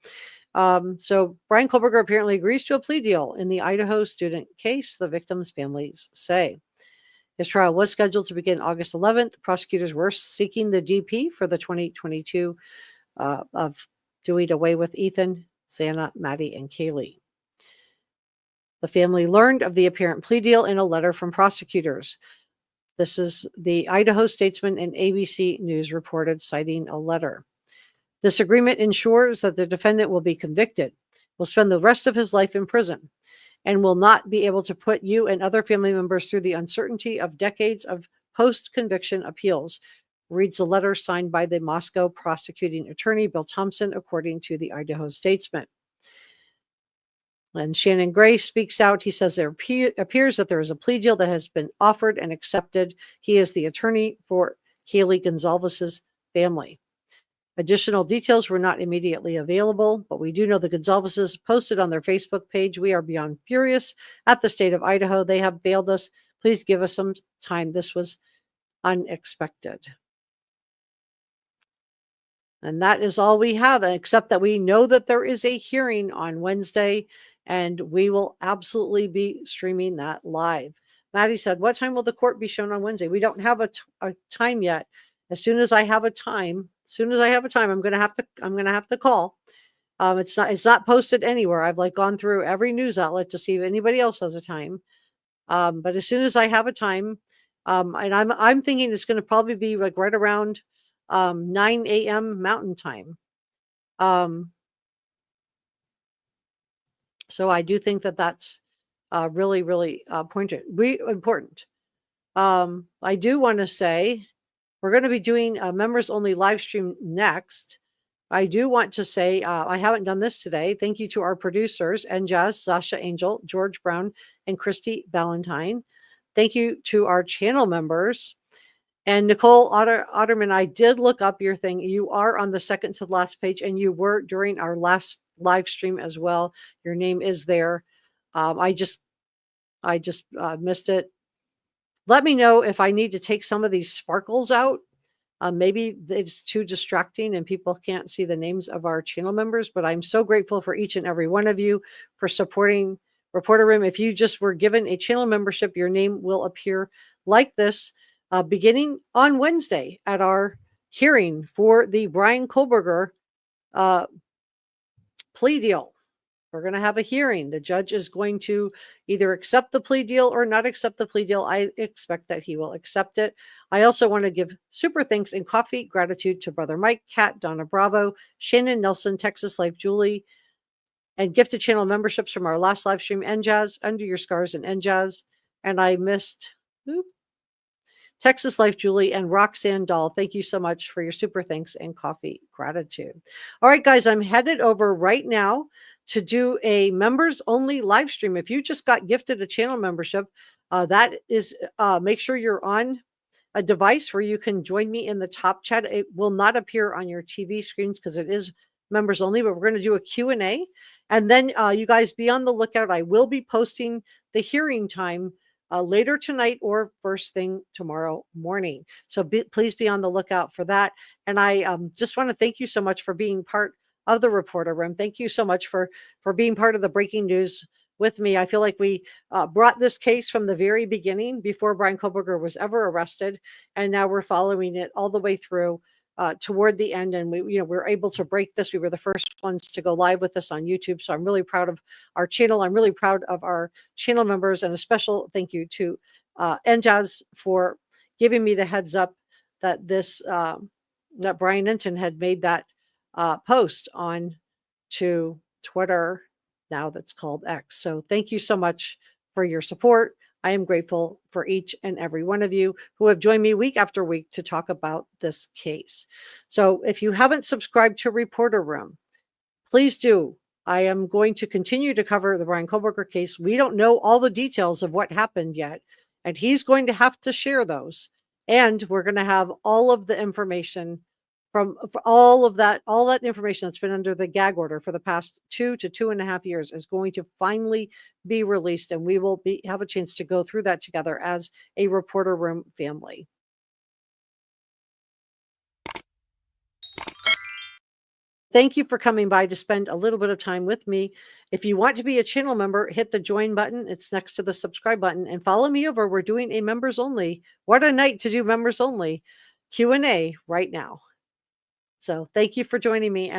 So Bryan Kohberger apparently agrees to a plea deal in the Idaho student case, the victims' families say. His trial was scheduled to begin August 11th. Prosecutors were seeking the DP for the 2022 of Do It Away with Ethan, Xana, Maddie, and Kaylee. The family learned of the apparent plea deal in a letter from prosecutors. This is the Idaho Statesman and ABC News reported, citing a letter. This agreement ensures that the defendant will be convicted, will spend the rest of his life in prison, and will not be able to put you and other family members through the uncertainty of decades of post-conviction appeals, reads a letter signed by the Moscow prosecuting attorney, Bill Thompson, according to the Idaho Statesman. And Shannon Gray speaks out. He says there appears that there is a plea deal that has been offered and accepted. He is the attorney for Kaylee Gonzalez's family. Additional details were not immediately available, but we do know the Gonzalez's posted on their Facebook page, "We are beyond furious at the state of Idaho. They have failed us. Please give us some time. This was unexpected." And that is all we have, except that we know that there is a hearing on Wednesday, and we will absolutely be streaming that live. Maddie said, "What time will the court be shown on Wednesday?" We don't have a time yet. As soon as I have a time, I'm gonna have to call. It's not posted anywhere. I've like gone through every news outlet to see if anybody else has a time. But as soon as I have a time, and I'm thinking it's going to probably be like right around 9 a.m. Mountain Time. So I do think that that's really, really important. I do want to say we're going to be doing a members only live stream next. I do want to say I haven't done this today. Thank you to our producers, Njaz, Sasha Angel, George Brown, and Christy Valentine. Thank you to our channel members. And Nicole Otterman, I did look up your thing. You are on the second to last page, and you were during our last live stream as well. Your name is there. I just missed it. Let me know if I need to take some of these sparkles out. Maybe it's too distracting and people can't see the names of our channel members, but I'm so grateful for each and every one of you for supporting Reporter Room. If you just were given a channel membership, your name will appear like this beginning on Wednesday at our hearing for the Bryan Kohberger plea deal. We're going to have a hearing. The judge is going to either accept the plea deal or not accept the plea deal. I expect that he will accept it. I also want to give super thanks and coffee gratitude to Brother Mike, Kat, Donna Bravo, Shannon Nelson, Texas Life Julie, and gifted channel memberships from our last live stream, NJazz, Under Your Scars, and NJazz. And I missed Texas Life Julie and Roxanne Doll. Thank you so much for your super thanks and coffee gratitude. All right, guys, I'm headed over right now to do a members only live stream. If you just got gifted a channel membership, that is, make sure you're on a device where you can join me in the top chat. It will not appear on your TV screens because it is members only, but we're going to do a Q&A. And then you guys be on the lookout. I will be posting the hearing time later tonight or first thing tomorrow morning. So please be on the lookout for that. And I just want to thank you so much for being part of the reporter room. Thank you so much for being part of the breaking news with me. I feel like we brought this case from the very beginning before Bryan Kohberger was ever arrested. And now we're following it all the way through toward the end. And we're able to break this. We were the first ones to go live with this on YouTube. So I'm really proud of our channel. I'm really proud of our channel members, and a special thank you to NJazz for giving me the heads up that this, that Brian Enton had made that post on to Twitter, now that's called X. So thank you so much for your support. I am grateful for each and every one of you who have joined me week after week to talk about this case. So if you haven't subscribed to Reporter Room, please do. I am going to continue to cover the Bryan Kohberger case. We don't know all the details of what happened yet, and he's going to have to share those. And we're going to have all of the information from all that information that's been under the gag order for the past 2 to 2.5 years is going to finally be released, and we will have a chance to go through that together as a Reporter Room family. Thank you for coming by to spend a little bit of time with me. If you want to be a channel member, hit the join button. It's next to the subscribe button, and follow me over. We're doing a members only. What a night to do members only Q&A right now. So thank you for joining me. And